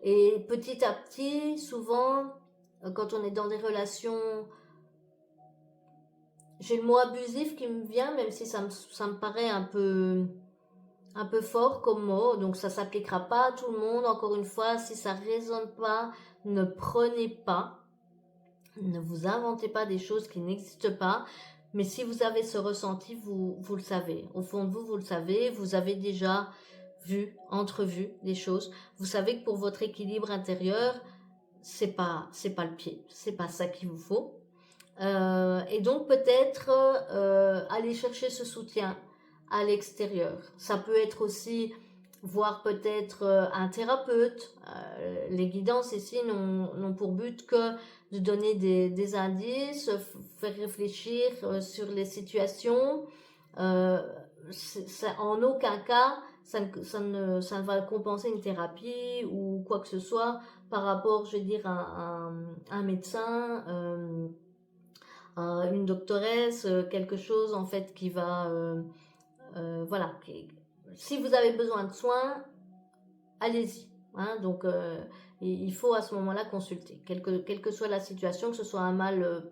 Et petit à petit, souvent, quand on est dans des relations, j'ai le mot abusif qui me vient, même si ça me paraît un peu fort comme mot, donc ça s'appliquera pas à tout le monde. Encore une fois, si ça résonne pas, ne prenez pas, ne vous inventez pas des choses qui n'existent pas. Mais si vous avez ce ressenti, vous le savez. Au fond de vous, vous le savez. Vous avez déjà vu, entrevu des choses. Vous savez que pour votre équilibre intérieur, c'est pas le pied. C'est pas ça qu'il vous faut. Et donc peut-être aller chercher ce soutien à l'extérieur. Ça peut être aussi voir peut-être un thérapeute. Les guidances ici n'ont pour but que de donner des indices, faire réfléchir sur les situations. En aucun cas, ça ne va compenser une thérapie ou quoi que ce soit par rapport, je veux dire, à un médecin, une doctoresse, quelque chose en fait qui va... voilà. Si vous avez besoin de soins, allez-y. Hein, donc, il faut à ce moment-là consulter, quelle que soit la situation, que ce soit un mal,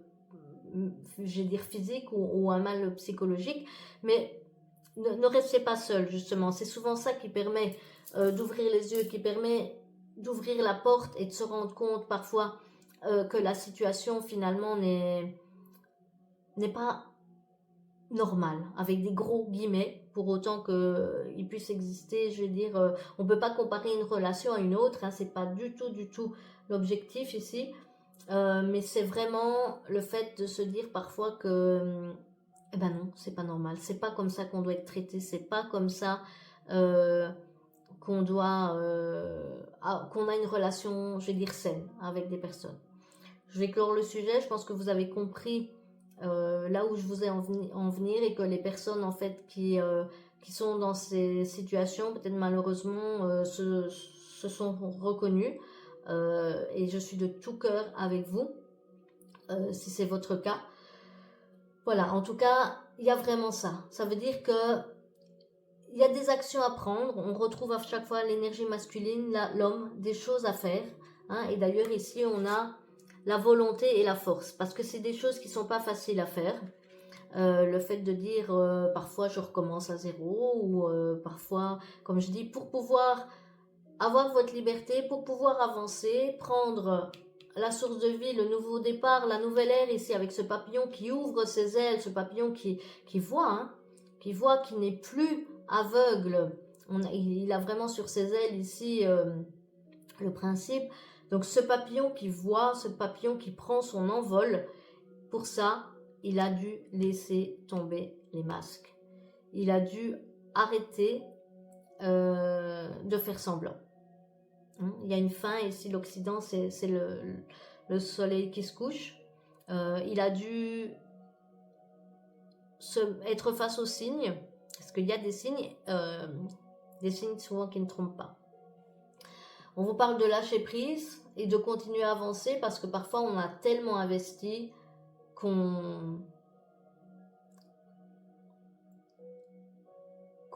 je vais dire physique ou un mal psychologique, mais ne restez pas seul, justement. C'est souvent ça qui permet d'ouvrir les yeux, qui permet d'ouvrir la porte et de se rendre compte parfois que la situation finalement n'est pas normale, avec des gros guillemets, pour autant qu'il puisse exister, je veux dire, on peut pas comparer une relation à une autre, hein, c'est pas du tout l'objectif ici, mais c'est vraiment le fait de se dire parfois que, eh ben non, c'est pas normal, c'est pas comme ça qu'on doit être traité, c'est pas comme ça qu'on doit, qu'on a une relation, je vais dire, saine avec des personnes. Je vais clore le sujet, je pense que vous avez compris là où je vous ai en venir, et que les personnes en fait qui sont dans ces situations, peut-être malheureusement, se sont reconnues, et je suis de tout cœur avec vous, si c'est votre cas. Voilà, en tout cas, il y a vraiment ça. Ça veut dire que il y a des actions à prendre. On retrouve à chaque fois l'énergie masculine, l'homme, des choses à faire. Hein, et d'ailleurs, ici, on a la volonté et la force. Parce que c'est des choses qui sont pas faciles à faire. Le fait de dire parfois je recommence à zéro, ou parfois, comme je dis, pour pouvoir avoir votre liberté, pour pouvoir avancer, prendre la source de vie, le nouveau départ, la nouvelle ère ici, avec ce papillon qui ouvre ses ailes, ce papillon qui voit, hein, qui n'est plus aveugle. Il a vraiment sur ses ailes ici le principe. Donc ce papillon qui voit, ce papillon qui prend son envol, pour ça, il a dû laisser tomber les masques. Il a dû arrêter de faire semblant. Il y a une fin, ici l'Occident, c'est le soleil qui se couche. Il a dû être face aux signes, parce qu'il y a des signes souvent qui ne trompent pas. On vous parle de lâcher prise et de continuer à avancer, parce que parfois on a tellement investi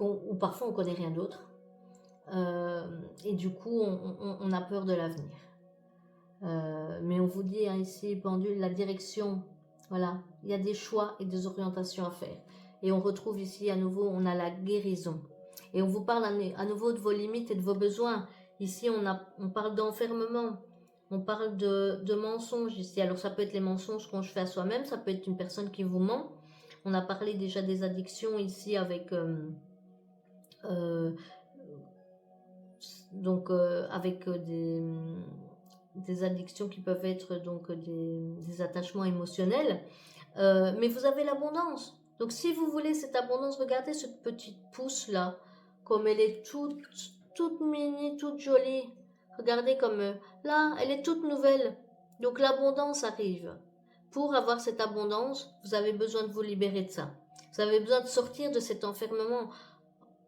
ou parfois on connaît rien d'autre, et du coup on a peur de l'avenir. Mais on vous dit hein, ici, pendule, la direction, voilà, il y a des choix et des orientations à faire. Et on retrouve ici à nouveau, on a la guérison. Et on vous parle à nouveau de vos limites et de vos besoins. Ici, on parle d'enfermement, on parle de mensonges ici. Alors ça peut être les mensonges qu'on se fait à soi-même, ça peut être une personne qui vous ment. On a parlé déjà des addictions ici avec... avec des addictions qui peuvent être donc des attachements émotionnels. Mais vous avez l'abondance. Donc si vous voulez cette abondance, regardez cette petite pousse là, comme elle est toute mini, toute jolie. Regardez comme là, elle est toute nouvelle. Donc l'abondance arrive. Pour avoir cette abondance, vous avez besoin de vous libérer de ça. Vous avez besoin de sortir de cet enfermement.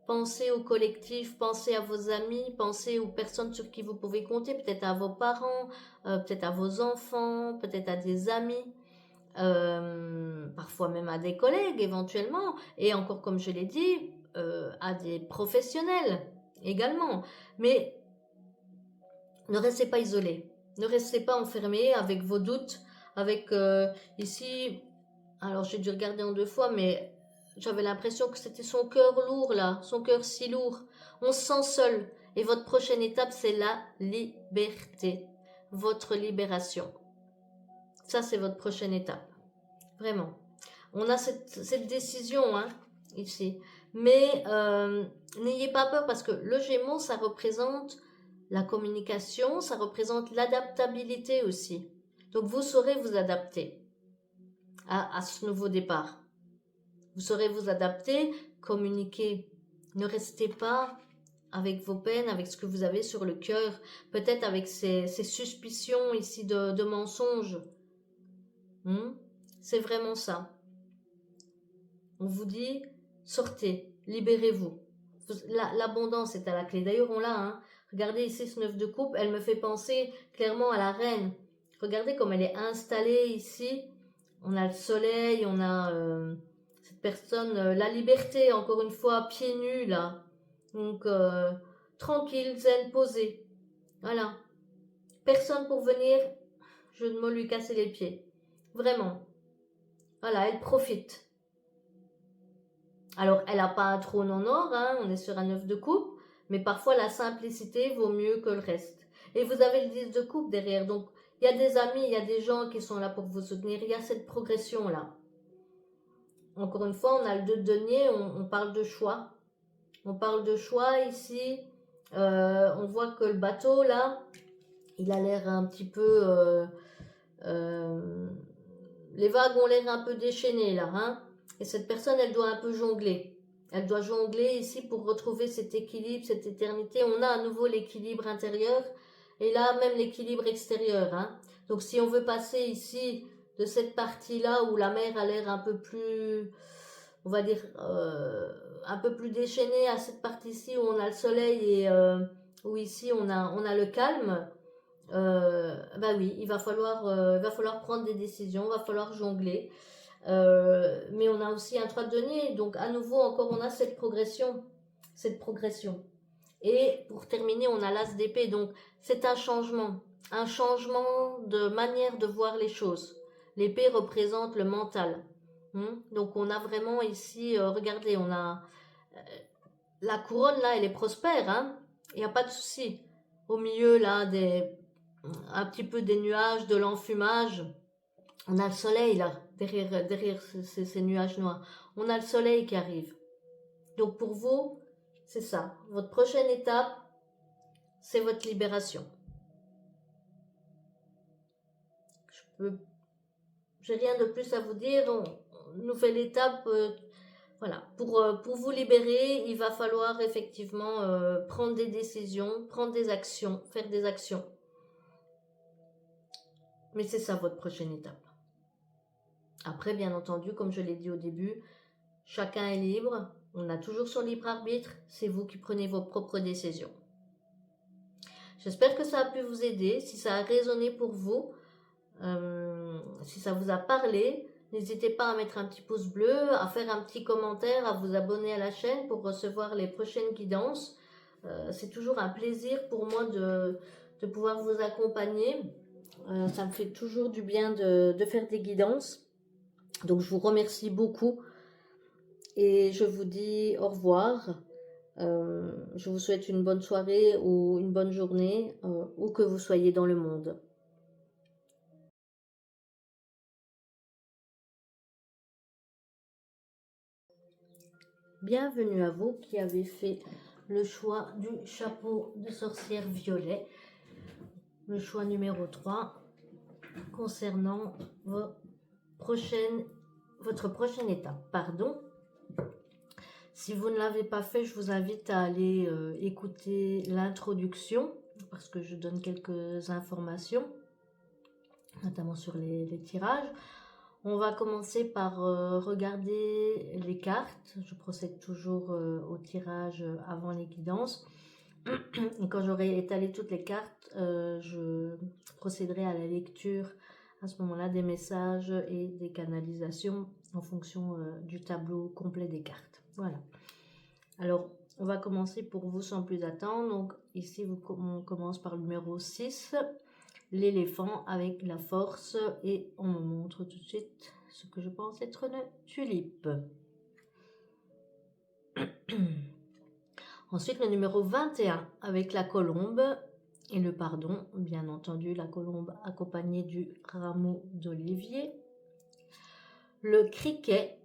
Pensez au collectif, pensez à vos amis, pensez aux personnes sur qui vous pouvez compter, peut-être à vos parents, peut-être à vos enfants, peut-être à des amis, parfois même à des collègues éventuellement, et encore comme je l'ai dit, à des professionnels également. Mais ne restez pas isolés, ne restez pas enfermés avec vos doutes, avec ici, alors j'ai dû regarder en 2 fois, mais j'avais l'impression que c'était son cœur lourd là, son cœur si lourd. On se sent seul. Et votre prochaine étape, c'est la liberté. Votre libération. Ça, c'est votre prochaine étape. Vraiment. On a cette décision hein, ici. Mais n'ayez pas peur parce que le Gémeaux, ça représente la communication, ça représente l'adaptabilité aussi. Donc vous saurez vous adapter à ce nouveau départ. Vous saurez vous adapter, communiquer. Ne restez pas avec vos peines, avec ce que vous avez sur le cœur, peut-être avec ces suspicions ici de mensonges. C'est vraiment ça. On vous dit, sortez, libérez-vous. L'abondance est à la clé. D'ailleurs, on l'a. Hein. Regardez ici ce 9 de coupe, elle me fait penser clairement à la reine. Regardez comme elle est installée ici. On a le soleil, on a cette personne, la liberté, encore une fois, pieds nus là. Donc, tranquille, zen, posée. Voilà. Personne pour venir, je ne me lui casser les pieds. Vraiment. Voilà, elle profite. Alors, elle n'a pas un trône en or, hein, on est sur un 9 de coupe, mais parfois la simplicité vaut mieux que le reste. Et vous avez le 10 de coupe derrière, donc il y a des amis, il y a des gens qui sont là pour vous soutenir, il y a cette progression-là. Encore une fois, on a le 2 de denier, on parle de choix. On parle de choix ici, on voit que le bateau là, il a l'air un petit peu... les vagues ont l'air un peu déchaînées là, hein. Et cette personne, elle doit un peu jongler. Elle doit jongler ici pour retrouver cet équilibre, cette éternité. On a à nouveau l'équilibre intérieur et là même l'équilibre extérieur. Hein. Donc si on veut passer ici de cette partie-là où la mer a l'air un peu plus, on va dire, un peu plus déchaînée à cette partie-ci où on a le soleil et où ici on a le calme. Bah oui, il va falloir prendre des décisions, il va falloir jongler. Mais on a aussi un 3 de denier, donc à nouveau encore on a cette progression. Et pour terminer, on a l'as d'épée, donc c'est un changement de manière de voir les choses. L'épée représente le mental. Donc on a vraiment ici, regardez, on a la couronne là, elle est prospère, hein. Il n'y a pas de souci. Au milieu là, un petit peu des nuages, de l'enfumage. On a le soleil là, derrière ces nuages noirs. On a le soleil qui arrive. Donc pour vous, c'est ça. Votre prochaine étape, c'est votre libération. J'ai rien de plus à vous dire. Nouvelle étape, voilà. Pour vous libérer, il va falloir effectivement prendre des décisions, prendre des actions, faire des actions. Mais c'est ça votre prochaine étape. Après, bien entendu, comme je l'ai dit au début, chacun est libre. On a toujours son libre arbitre. C'est vous qui prenez vos propres décisions. J'espère que ça a pu vous aider. Si ça a résonné pour vous, si ça vous a parlé, n'hésitez pas à mettre un petit pouce bleu, à faire un petit commentaire, à vous abonner à la chaîne pour recevoir les prochaines guidances. C'est toujours un plaisir pour moi de pouvoir vous accompagner. Ça me fait toujours du bien de faire des guidances. Donc je vous remercie beaucoup et je vous dis au revoir. Je vous souhaite une bonne soirée ou une bonne journée, où que vous soyez dans le monde. Bienvenue à vous qui avez fait le choix du chapeau de sorcière violet. le choix numéro 3 concernant votre prochaine étape. Pardon. Si vous ne l'avez pas fait, je vous invite à aller écouter l'introduction parce que je donne quelques informations, notamment sur les tirages. On va commencer par regarder les cartes. Je procède toujours au tirage avant les guidances. Et quand j'aurai étalé toutes les cartes, je procéderai à la lecture à ce moment-là des messages et des canalisations en fonction du tableau complet des cartes. Voilà. Alors, on va commencer pour vous sans plus attendre. Donc, ici, on commence par le numéro 6, l'éléphant avec la force. Et on me montre tout de suite ce que je pense être une tulipe. Ensuite, le numéro 21 avec la colombe et le pardon. Bien entendu, la colombe accompagnée du rameau d'olivier. Le criquet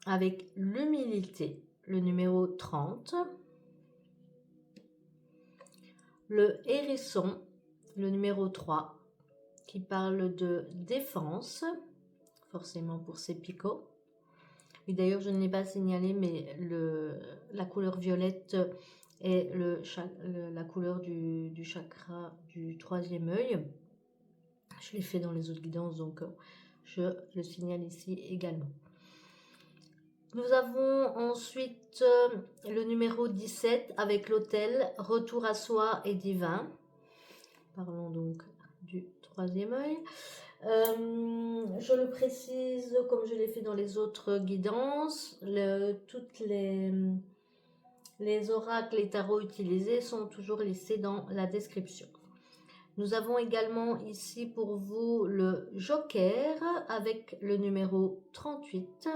avec l'humilité, le numéro 30. Le hérisson, le numéro 3, qui parle de défense, forcément pour ses picots. Et d'ailleurs, je ne l'ai pas signalé, mais la couleur violette est la couleur du chakra du troisième œil. Je l'ai fait dans les autres guidances, donc je le signale ici également. Nous avons ensuite le numéro 17 avec l'autel, retour à soi et divin. Parlons donc du troisième œil. Je le précise, comme je l'ai fait dans les autres guidances, toutes les oracles et tarots utilisés sont toujours laissés dans la description. Nous avons également ici pour vous le Joker avec le numéro 38,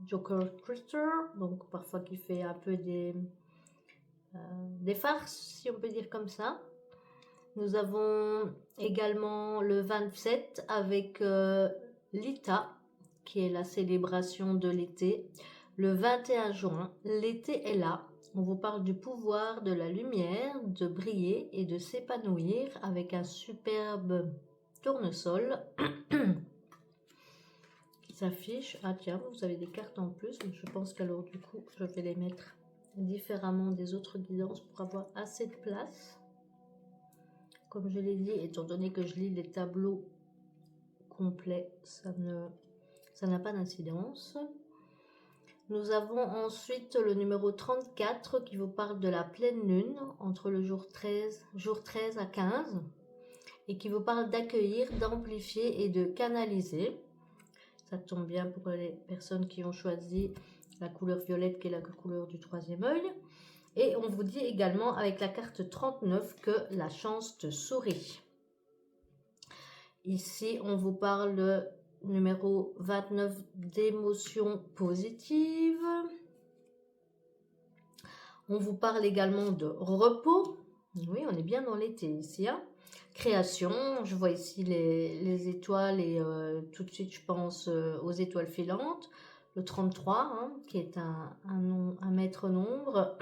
Joker Critter, donc parfois qui fait un peu des farces, si on peut dire comme ça. Nous avons également le 27 avec l'Ita, qui est la célébration de l'été. Le 21 juin, l'été est là. On vous parle du pouvoir de la lumière, de briller et de s'épanouir avec un superbe tournesol qui s'affiche. Ah tiens, vous avez des cartes en plus, mais je pense qu'alors du coup, je vais les mettre différemment des autres guidances pour avoir assez de place. Comme je l'ai dit, étant donné que je lis les tableaux complets, ça n'a pas d'incidence. Nous avons ensuite le numéro 34 qui vous parle de la pleine lune entre le jour 13 à 15 et qui vous parle d'accueillir, d'amplifier et de canaliser. Ça tombe bien pour les personnes qui ont choisi la couleur violette qui est la couleur du troisième œil. Et on vous dit également avec la carte 39 que la chance te sourit. Ici, on vous parle numéro 29 d'émotions positives. On vous parle également de repos. Oui, on est bien dans l'été ici. Hein. Création, je vois ici les étoiles et tout de suite je pense aux étoiles filantes. Le 33, hein, qui est un maître nombre.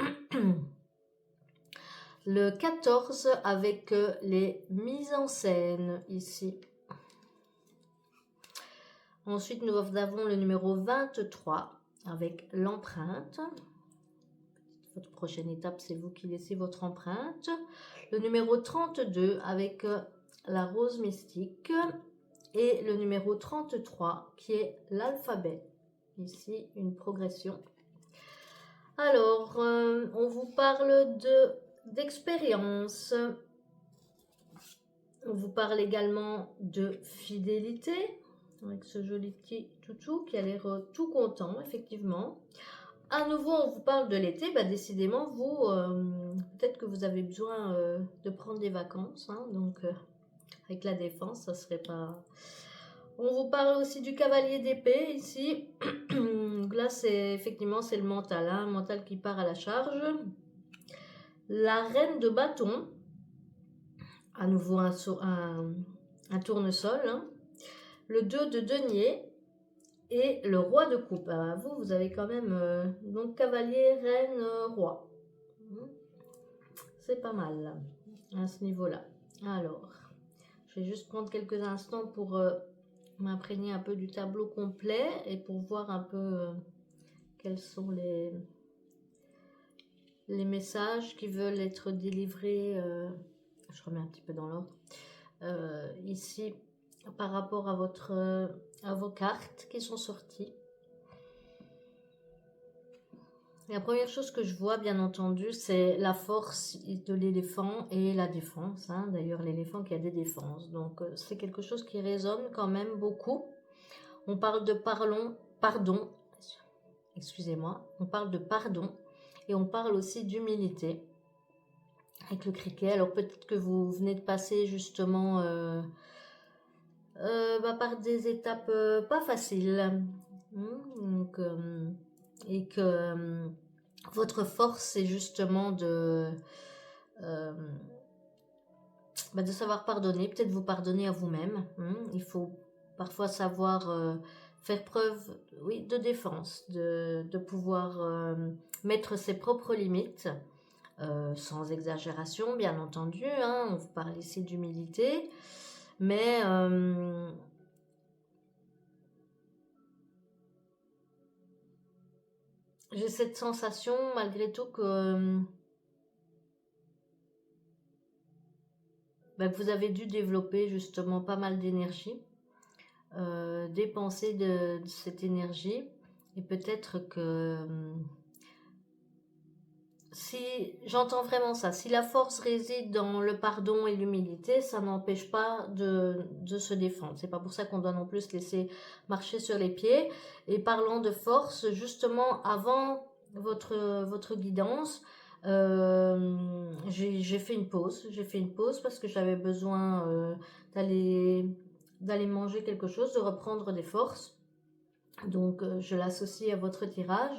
Le 14 avec les mises en scène ici. Ensuite, nous avons le numéro 23 avec l'empreinte. Votre prochaine étape, c'est vous qui laissez votre empreinte. Le numéro 32 avec la rose mystique. Et le numéro 33 qui est l'alphabet. Ici, une progression. Alors, on vous parle d'expérience. On vous parle également de fidélité. Avec ce joli petit toutou qui a l'air tout content, effectivement. À nouveau, on vous parle de l'été. Bah, décidément, vous, peut-être que vous avez besoin de prendre des vacances. Hein, donc, avec la défense, ça serait pas... On vous parle aussi du cavalier d'épée, ici. Là, effectivement, c'est le mental. Hein, le mental qui part à la charge. La reine de bâton. À nouveau, un tournesol. Hein. Le 2 de denier et le roi de coupe. Alors, vous avez quand même donc cavalier, reine, roi. C'est pas mal à ce niveau-là. Alors, Je vais juste prendre quelques instants pour m'imprégner un peu du tableau complet et pour voir un peu quels sont les messages qui veulent être délivrés. Je remets un petit peu dans l'ordre. Ici, par rapport à vos cartes qui sont sorties. La première chose que je vois, bien entendu, c'est la force de l'éléphant et la défense. Hein. D'ailleurs, l'éléphant qui a des défenses. Donc, c'est quelque chose qui résonne quand même beaucoup. On parle de pardon. Excusez-moi. On parle de pardon. Et on parle aussi d'humilité. Avec le criquet. Alors, peut-être que vous venez de passer justement par des étapes pas faciles. Donc, et que votre force, c'est justement de savoir pardonner, peut-être vous pardonner à vous-même. Il faut parfois savoir faire preuve, oui, de défense, de pouvoir mettre ses propres limites, sans exagération, bien entendu. On vous parle ici d'humilité, mais j'ai cette sensation, malgré tout, que vous avez dû développer justement pas mal d'énergie, dépenser de cette énergie, et peut-être que si j'entends vraiment ça, si la force réside dans le pardon et l'humilité, ça n'empêche pas de se défendre. C'est pas pour ça qu'on doit non plus se laisser marcher sur les pieds. Et parlant de force, justement, avant votre guidance, j'ai fait une pause. J'ai fait une pause parce que j'avais besoin d'aller manger quelque chose, de reprendre des forces. Donc, je l'associe à votre tirage.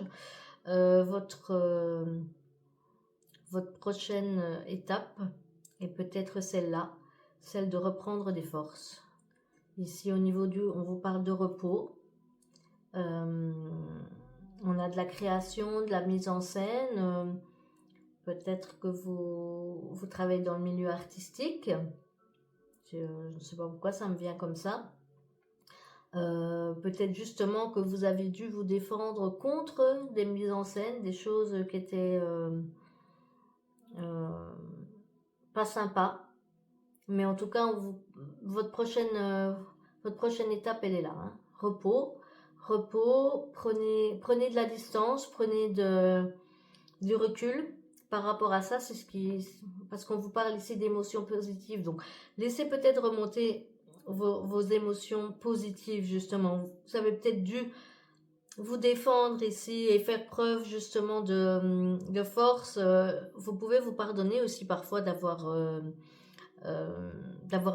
Votre prochaine étape est peut-être celle-là, celle de reprendre des forces. Ici, au niveau on vous parle de repos. On a de la création, de la mise en scène. Peut-être que vous travaillez dans le milieu artistique. Je ne sais pas pourquoi ça me vient comme ça. Peut-être justement que vous avez dû vous défendre contre des mises en scène, des choses qui étaient pas sympas. Mais en tout cas, votre prochaine étape, elle est là. Repos, prenez de la distance, prenez du recul par rapport à ça. Parce qu'on vous parle ici d'émotions positives. Donc, laissez peut-être remonter vos émotions positives, justement. Vous avez peut-être dû vous défendre ici et faire preuve justement de force. Vous pouvez vous pardonner aussi parfois d'avoir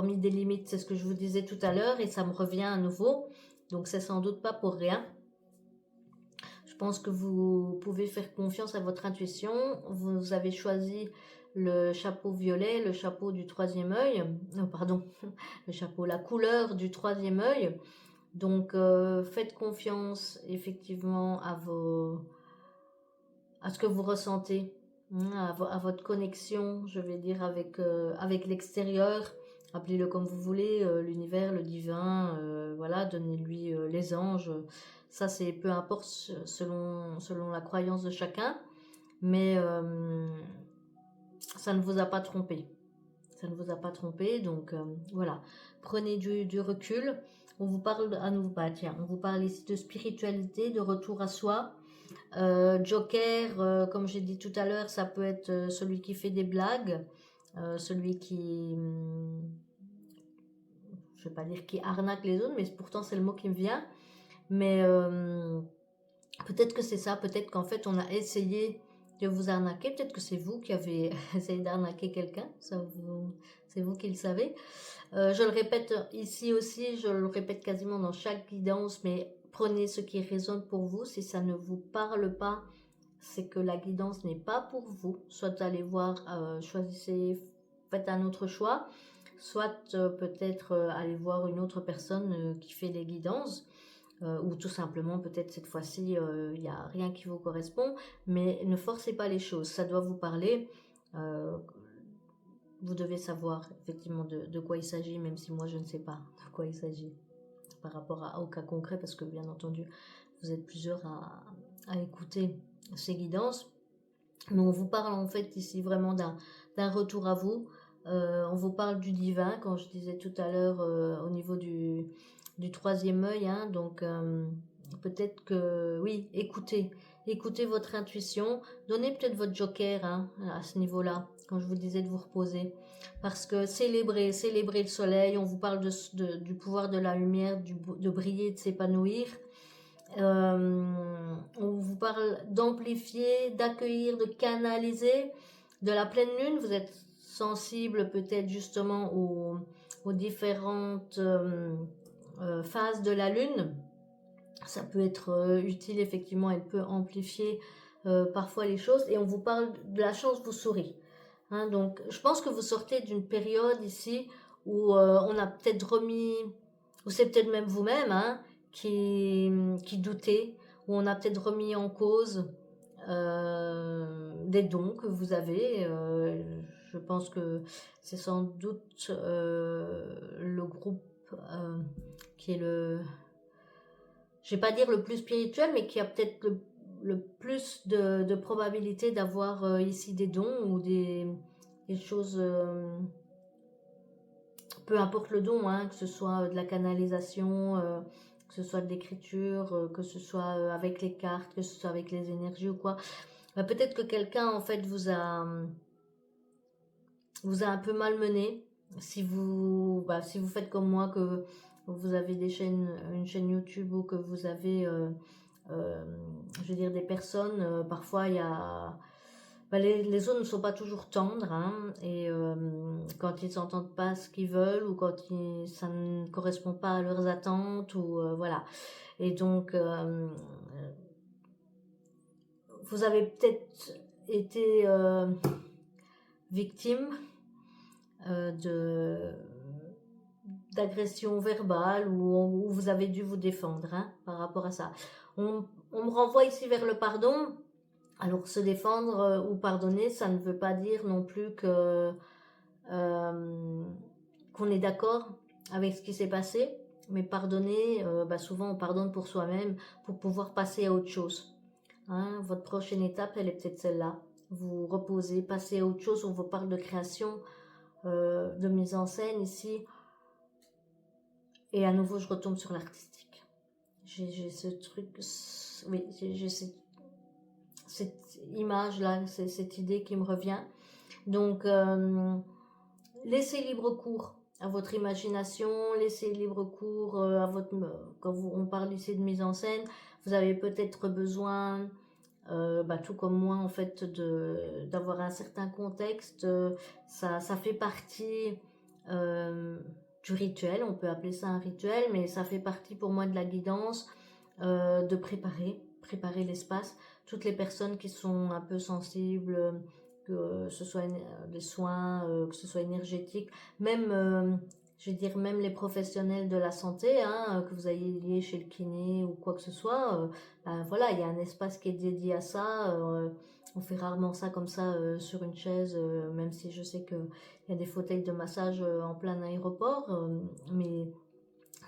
mis des limites, c'est ce que je vous disais tout à l'heure, et ça me revient à nouveau, donc c'est sans doute pas pour rien. Je pense que vous pouvez faire confiance à votre intuition. Vous avez choisi le chapeau violet, le chapeau du troisième œil, pardon, la couleur du troisième œil. Donc faites confiance effectivement à ce que vous ressentez, à votre connexion, je vais dire, avec l'extérieur. Appelez-le comme vous voulez, l'univers, le divin, voilà, donnez-lui les anges. Ça, c'est peu importe selon la croyance de chacun, mais ça ne vous a pas trompé. Ça ne vous a pas trompé, donc voilà. Prenez du recul. On vous parle à nouveau, on vous parle ici de spiritualité, de retour à soi. Joker, comme j'ai dit tout à l'heure, ça peut être celui qui fait des blagues, celui qui, je vais pas dire qui arnaque les autres, mais pourtant c'est le mot qui me vient. Mais peut-être que c'est ça, peut-être qu'en fait on a essayé de vous arnaquer, peut-être que c'est vous qui avez essayé d'arnaquer quelqu'un, c'est vous qui le savez. Je le répète ici aussi, je le répète quasiment dans chaque guidance, mais prenez ce qui résonne pour vous. Si ça ne vous parle pas, c'est que la guidance n'est pas pour vous. Soit allez voir, choisissez, faites un autre choix, soit peut-être allez voir une autre personne qui fait les guidances, ou tout simplement peut-être cette fois-ci il n'y a rien qui vous correspond, mais ne forcez pas les choses, ça doit vous parler. vous devez savoir effectivement de quoi il s'agit, même si moi je ne sais pas de quoi il s'agit par rapport au cas concret, parce que bien entendu, vous êtes plusieurs à écouter ces guidances. Mais on vous parle en fait ici vraiment d'un retour à vous. On vous parle du divin, quand je disais tout à l'heure au niveau du troisième œil. Hein, donc peut-être que, oui, écoutez votre intuition. Donnez peut-être votre joker hein, à ce niveau-là, quand je vous disais de vous reposer. Parce que célébrez le soleil. On vous parle du pouvoir de la lumière, de briller, de s'épanouir. On vous parle d'amplifier, d'accueillir, de canaliser. De la pleine lune, vous êtes sensible peut-être justement aux différentes phases de la lune. Ça peut être utile effectivement, elle peut amplifier parfois les choses. Et on vous parle de la chance, vous sourit. Hein, donc je pense que vous sortez d'une période ici où on a peut-être remis, ou c'est peut-être même vous-même, hein, qui doutez, où on a peut-être remis en cause des dons que vous avez. Je pense que c'est sans doute le groupe qui est je vais pas dire le plus spirituel, mais qui a peut-être le plus de probabilité d'avoir ici des dons ou des choses, peu importe le don, hein, que ce soit de la canalisation, que ce soit de l'écriture, que ce soit avec les cartes, que ce soit avec les énergies ou quoi. Peut-être que quelqu'un en fait vous a un peu malmené. Si vous faites comme moi, que vous avez une chaîne YouTube, ou que vous avez je veux dire des personnes, parfois il y a les autres ne sont pas toujours tendres, hein, et quand ils n'entendent pas ce qu'ils veulent, ou quand ça ne correspond pas à leurs attentes, ou voilà. Et donc vous avez peut-être été victime d'agression verbale, où vous avez dû vous défendre hein, par rapport à ça. On me renvoie ici vers le pardon. Alors se défendre ou pardonner, ça ne veut pas dire non plus que qu'on est d'accord avec ce qui s'est passé, mais pardonner, souvent on pardonne pour soi-même, pour pouvoir passer à autre chose. Hein, votre prochaine étape, elle est peut-être celle-là. Vous reposez, passez à autre chose. On vous parle de création, de mise en scène ici. Et à nouveau, je retombe sur l'artistique. J'ai ce truc, oui, j'ai cette image-là, cette idée qui me revient. Donc, laissez libre cours à votre imagination, laissez libre cours à votre... Quand on parle ici de mise en scène, vous avez peut-être besoin, tout comme moi en fait, d'avoir un certain contexte. Ça fait partie du rituel, on peut appeler ça un rituel, mais ça fait partie pour moi de la guidance, de préparer l'espace. Toutes les personnes qui sont un peu sensibles, que ce soit des soins, que ce soit énergétique, même, je veux dire, même les professionnels de la santé, hein, que vous ayez lié chez le kiné ou quoi que ce soit, voilà, il y a un espace qui est dédié à ça. On fait rarement ça comme ça sur une chaise, même si je sais qu'il y a des fauteuils de massage en plein aéroport, mais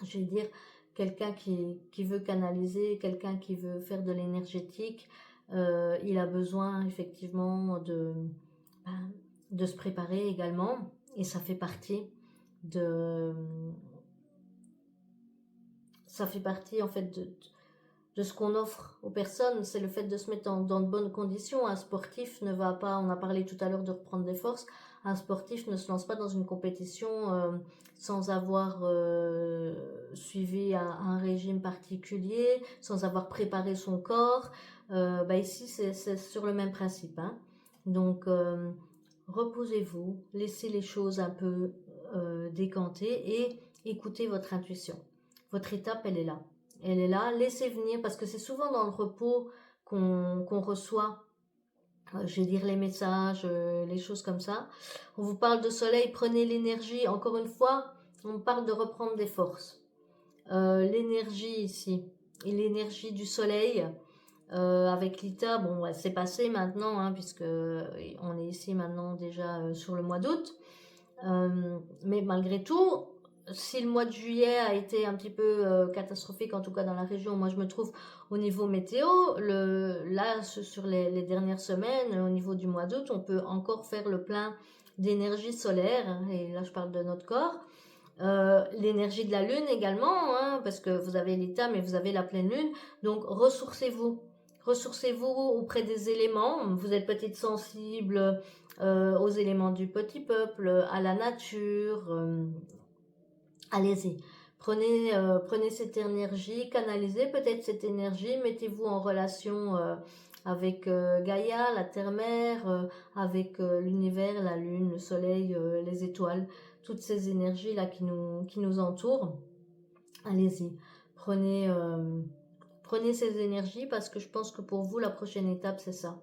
je veux dire, quelqu'un qui veut canaliser, quelqu'un qui veut faire de l'énergétique, il a besoin effectivement de se préparer également, et ça fait partie en fait de ce qu'on offre aux personnes. C'est le fait de se mettre dans de bonnes conditions. Un sportif ne va pas, on a parlé tout à l'heure de reprendre des forces, un sportif ne se lance pas dans une compétition sans avoir suivi un régime particulier, sans avoir préparé son corps. Ici, c'est sur le même principe. Hein. Donc, reposez-vous, laissez les choses un peu décanter et écoutez votre intuition. Votre étape, elle est là. Elle est là, laissez venir, parce que c'est souvent dans le repos qu'on reçoit, je vais dire, les messages, les choses comme ça. On vous parle de soleil, prenez l'énergie. Encore une fois, on parle de reprendre des forces. L'énergie ici, et l'énergie du soleil, avec Lita, bon, elle s'est passée maintenant, hein, puisque on est ici maintenant déjà sur le mois d'août. Mais malgré tout, si le mois de juillet a été un petit peu catastrophique, en tout cas dans la région où moi je me trouve au niveau météo, là sur les dernières semaines, au niveau du mois d'août, on peut encore faire le plein d'énergie solaire, hein, et là je parle de notre corps. L'énergie de la lune également, hein, parce que vous avez l'état, mais vous avez la pleine lune. Donc ressourcez-vous. Ressourcez-vous auprès des éléments. Vous êtes peut-être sensible aux éléments du petit peuple, à la nature. Allez-y. Prenez cette énergie, canalisez peut-être cette énergie, mettez-vous en relation avec Gaïa, la terre-mère, avec l'univers, la lune, le soleil, les étoiles, toutes ces énergies-là qui nous entourent. Allez-y, prenez, prenez ces énergies parce que je pense que pour vous, la prochaine étape, c'est ça.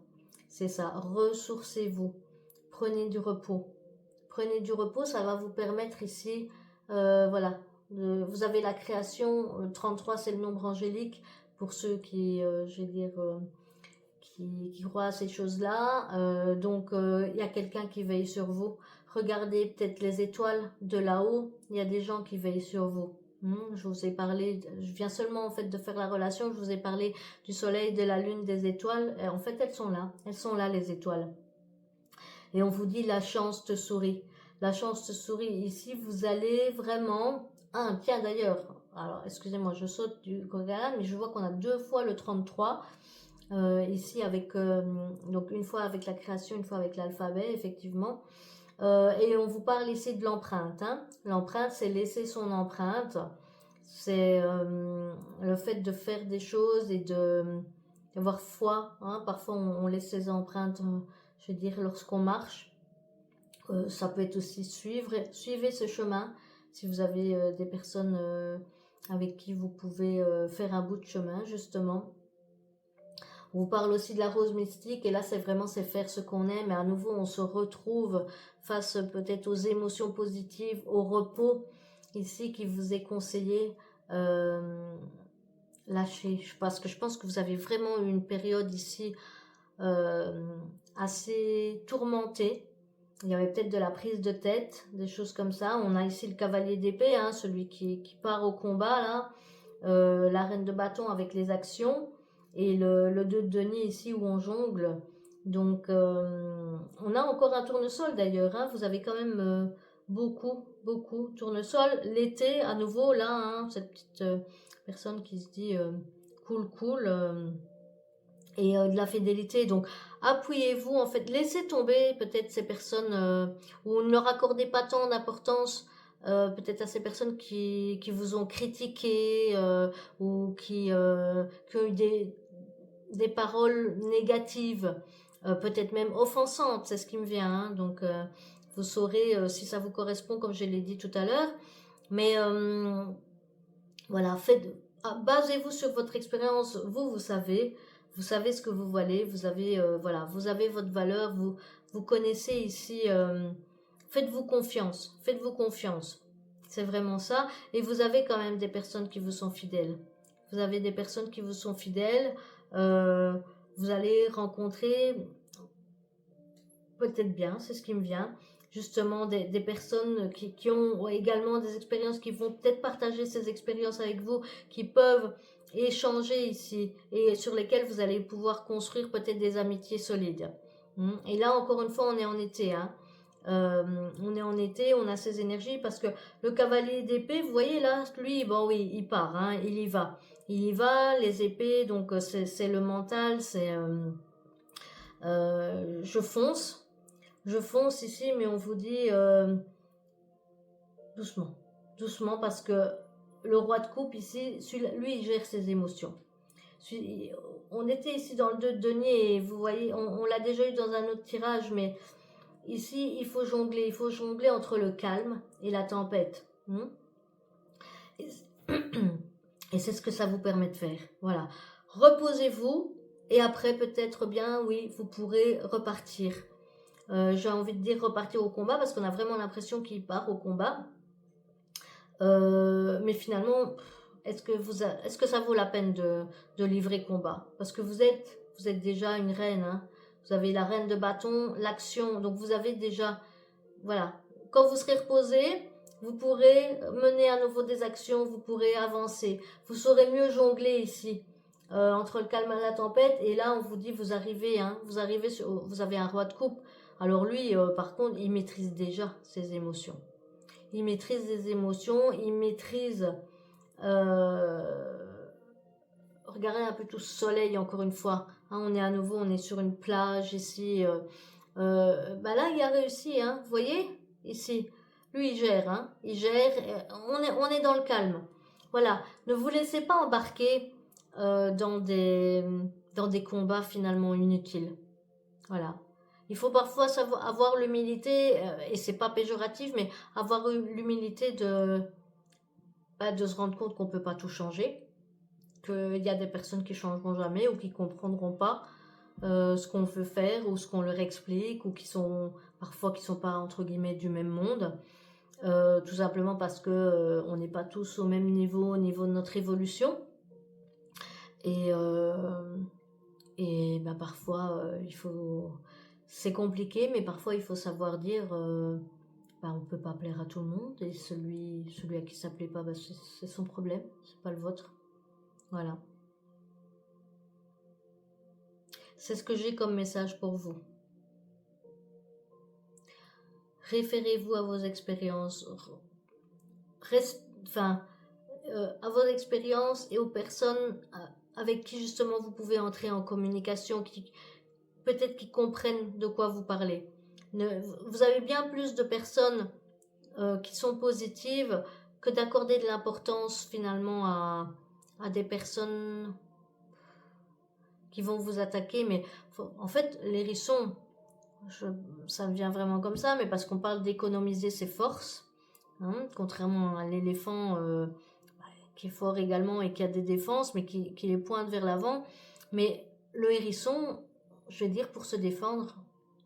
C'est ça, ressourcez-vous, prenez du repos. Prenez du repos, ça va vous permettre ici, voilà, vous avez la création, 33 c'est le nombre angélique, pour ceux qui, je vais dire, qui croient à ces choses-là. Donc, il y a quelqu'un qui veille sur vous. Regardez peut-être les étoiles de là-haut, il y a des gens qui veillent sur vous. Je vous ai parlé, je viens seulement en fait de faire la relation, je vous ai parlé du soleil, de la lune, des étoiles, et en fait elles sont là les étoiles. Et on vous dit la chance te sourit. La chance te sourit. Ici, vous allez vraiment... Ah, tiens d'ailleurs, alors excusez-moi, je saute du Gauguin, mais je vois qu'on a 2 fois le 33. Ici, avec donc une fois avec la création, une fois avec l'alphabet, effectivement. Et on vous parle ici de l'empreinte. Hein. L'empreinte, c'est laisser son empreinte. C'est le fait de faire des choses et d'avoir foi. Hein. Parfois, on laisse ses empreintes, je veux dire, lorsqu'on marche. Ça peut être aussi suivez ce chemin. Si vous avez des personnes avec qui vous pouvez faire un bout de chemin, justement. On vous parle aussi de la rose mystique, et là, c'est faire ce qu'on aime, et à nouveau, on se retrouve face peut-être aux émotions positives, au repos, ici, qui vous est conseillé. Lâcher, parce que je pense que vous avez vraiment eu une période ici assez tourmentée. Il y avait peut-être de la prise de tête, des choses comme ça. On a ici le cavalier d'épée, hein, celui qui part au combat, là. La reine de bâton avec les actions. Et le 2 de denier ici où on jongle. Donc, on a encore un tournesol d'ailleurs. Hein. Vous avez quand même beaucoup tournesol. L'été, à nouveau, là, hein, cette petite personne qui se dit cool. Et de la fidélité. Donc, appuyez-vous, en fait, laissez tomber peut-être ces personnes ou ne leur accordez pas tant d'importance peut-être à ces personnes qui vous ont critiqué ou qui ont eu des paroles négatives, peut-être même offensantes, c'est ce qui me vient. Hein. Donc, vous saurez si ça vous correspond, comme je l'ai dit tout à l'heure. Mais voilà, basez-vous sur votre expérience. Vous savez. Vous savez ce que vous valez, vous avez voilà, vous avez votre valeur, vous connaissez ici. Faites-vous confiance, faites-vous confiance. C'est vraiment ça. Et vous avez quand même des personnes qui vous sont fidèles. Vous avez des personnes qui vous sont fidèles. Vous allez rencontrer, peut-être bien, c'est ce qui me vient, justement des personnes qui ont également des expériences, qui vont peut-être partager ces expériences avec vous, qui peuvent échanger ici et sur lesquelles vous allez pouvoir construire peut-être des amitiés solides. Et là, encore une fois, on est en été. Hein. On est en été, on a ces énergies parce que le cavalier d'épée, vous voyez là, lui, bon oui, il part, hein, il y va. Il y va, les épées, donc c'est le mental, c'est je fonce. Je fonce ici, mais on vous dit doucement. Doucement, parce que le roi de coupe ici, lui, il gère ses émotions. On était ici dans le 2 de denier, et vous voyez, on l'a déjà eu dans un autre tirage, mais ici, il faut jongler entre le calme et la tempête. Et c'est ce que ça vous permet de faire. Voilà. Reposez-vous, et après, peut-être bien, oui, vous pourrez repartir. J'ai envie de dire repartir au combat parce qu'on a vraiment l'impression qu'il part au combat. Mais finalement, est-ce que ça vaut la peine de livrer combat? Parce que vous êtes déjà une reine. Hein. Vous avez la reine de bâton, l'action. Donc vous avez déjà, voilà, quand vous serez reposé, vous pourrez mener à nouveau des actions, vous pourrez avancer. Vous saurez mieux jongler ici, entre le calme et la tempête. Et là, on vous dit, vous arrivez, hein, vous avez un roi de coupe. Alors lui, par contre, il maîtrise déjà ses émotions. Il maîtrise les émotions, il maîtrise... regardez un peu tout ce soleil, encore une fois. Hein, on est à nouveau, on est sur une plage ici. Bah là, il a réussi, hein, vous voyez, ici. Lui, il gère, hein, il gère. On est dans le calme. Voilà, ne vous laissez pas embarquer dans des combats finalement inutiles. Voilà. Il faut parfois savoir avoir l'humilité, et c'est pas péjoratif, mais avoir l'humilité de se rendre compte qu'on peut pas tout changer, qu'il y a des personnes qui changeront jamais ou qui comprendront pas ce qu'on veut faire ou ce qu'on leur explique, ou qui sont pas entre guillemets du même monde, tout simplement parce que on n'est pas tous au même niveau au niveau de notre évolution, et ben parfois c'est compliqué, mais parfois il faut savoir dire on peut pas plaire à tout le monde, et celui à qui ça plaît pas, c'est son problème, c'est pas le vôtre. Voilà. C'est ce que j'ai comme message pour vous. Référez-vous à vos expériences, à vos expériences et aux personnes avec qui justement vous pouvez entrer en communication, peut-être qui comprennent de quoi vous parlez. Vous avez bien plus de personnes qui sont positives que d'accorder de l'importance finalement à des personnes qui vont vous attaquer. Mais en fait, l'hérisson, ça me vient vraiment comme ça, mais parce qu'on parle d'économiser ses forces, hein, contrairement à l'éléphant qui est fort également et qui a des défenses, mais qui les pointe vers l'avant. Mais le hérisson, je vais dire, pour se défendre,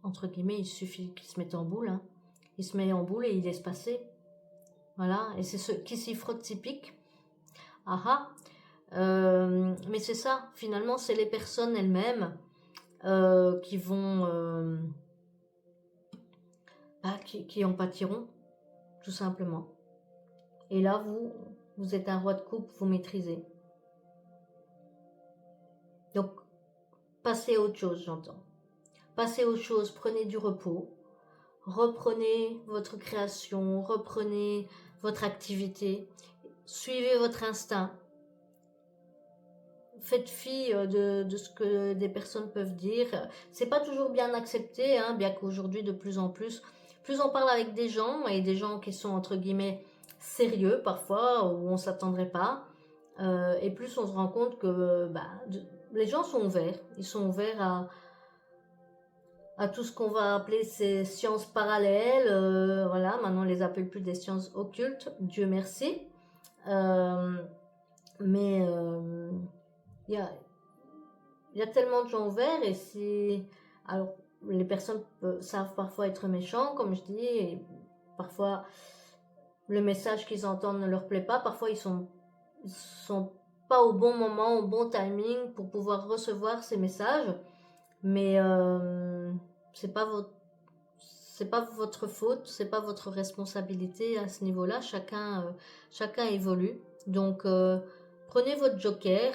entre guillemets, il suffit qu'il se mette en boule. Hein. Il se met en boule et il laisse passer. Voilà, et c'est ce qui s'y frotte s'y pique. Ah ah. Mais c'est ça, finalement, c'est les personnes elles-mêmes qui vont... qui en pâtiront, tout simplement. Et là, vous êtes un roi de coupe, vous maîtrisez. Donc, passez à autre chose, j'entends. Passez à autre chose, prenez du repos, reprenez votre création, reprenez votre activité, suivez votre instinct. Faites fi de ce que des personnes peuvent dire. C'est pas toujours bien accepté, hein, bien qu'aujourd'hui, de plus en plus on parle avec des gens, et des gens qui sont entre guillemets sérieux parfois, où on s'attendrait pas, et plus on se rend compte que les gens sont ouverts. Ils sont ouverts à tout ce qu'on va appeler ces sciences parallèles. Voilà, maintenant on les appelle plus des sciences occultes, Dieu merci. Mais il y a tellement de gens ouverts, et alors les personnes savent parfois être méchants, comme je dis, et parfois le message qu'ils entendent ne leur plaît pas, parfois ils sont pas au bon moment, au bon timing pour pouvoir recevoir ces messages, mais c'est pas votre faute, c'est pas votre responsabilité à ce niveau-là. Chacun évolue. Donc prenez votre joker,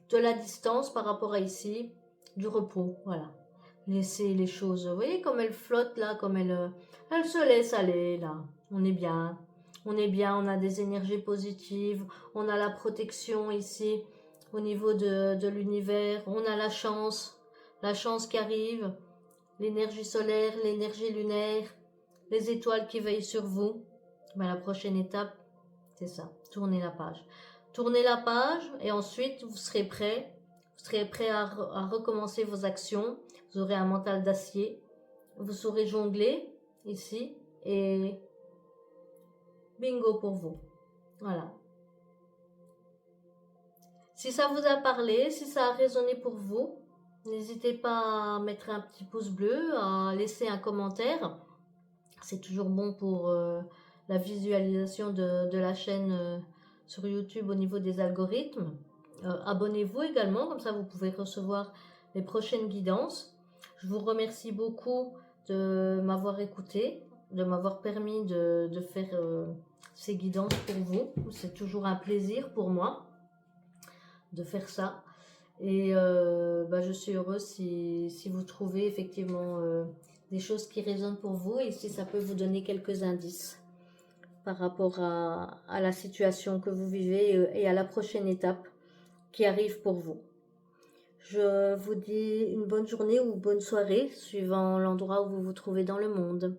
de la distance par rapport à ici, du repos, voilà. Laissez les choses, vous voyez comme elle flotte là, comme elle se laisse aller là. On est bien, on a des énergies positives, on a la protection ici au niveau de l'univers, on a la chance qui arrive, l'énergie solaire, l'énergie lunaire, les étoiles qui veillent sur vous. La prochaine étape, c'est ça, tournez la page. Tournez la page, et ensuite vous serez prêt. Vous serez prêt à recommencer vos actions. Vous aurez un mental d'acier. Vous saurez jongler ici, et bingo pour vous. Voilà. Si ça vous a parlé, si ça a résonné pour vous, n'hésitez pas à mettre un petit pouce bleu, à laisser un commentaire. C'est toujours bon pour la visualisation de la chaîne sur YouTube au niveau des algorithmes. Abonnez-vous également, comme ça vous pouvez recevoir les prochaines guidances. Je vous remercie beaucoup de m'avoir écouté, de m'avoir permis de faire ces guidances pour vous. C'est toujours un plaisir pour moi de faire ça. Et je suis heureuse si vous trouvez effectivement des choses qui résonnent pour vous et si ça peut vous donner quelques indices par rapport à la situation que vous vivez et à la prochaine étape qui arrive pour vous. Je vous dis une bonne journée ou bonne soirée, suivant l'endroit où vous vous trouvez dans le monde.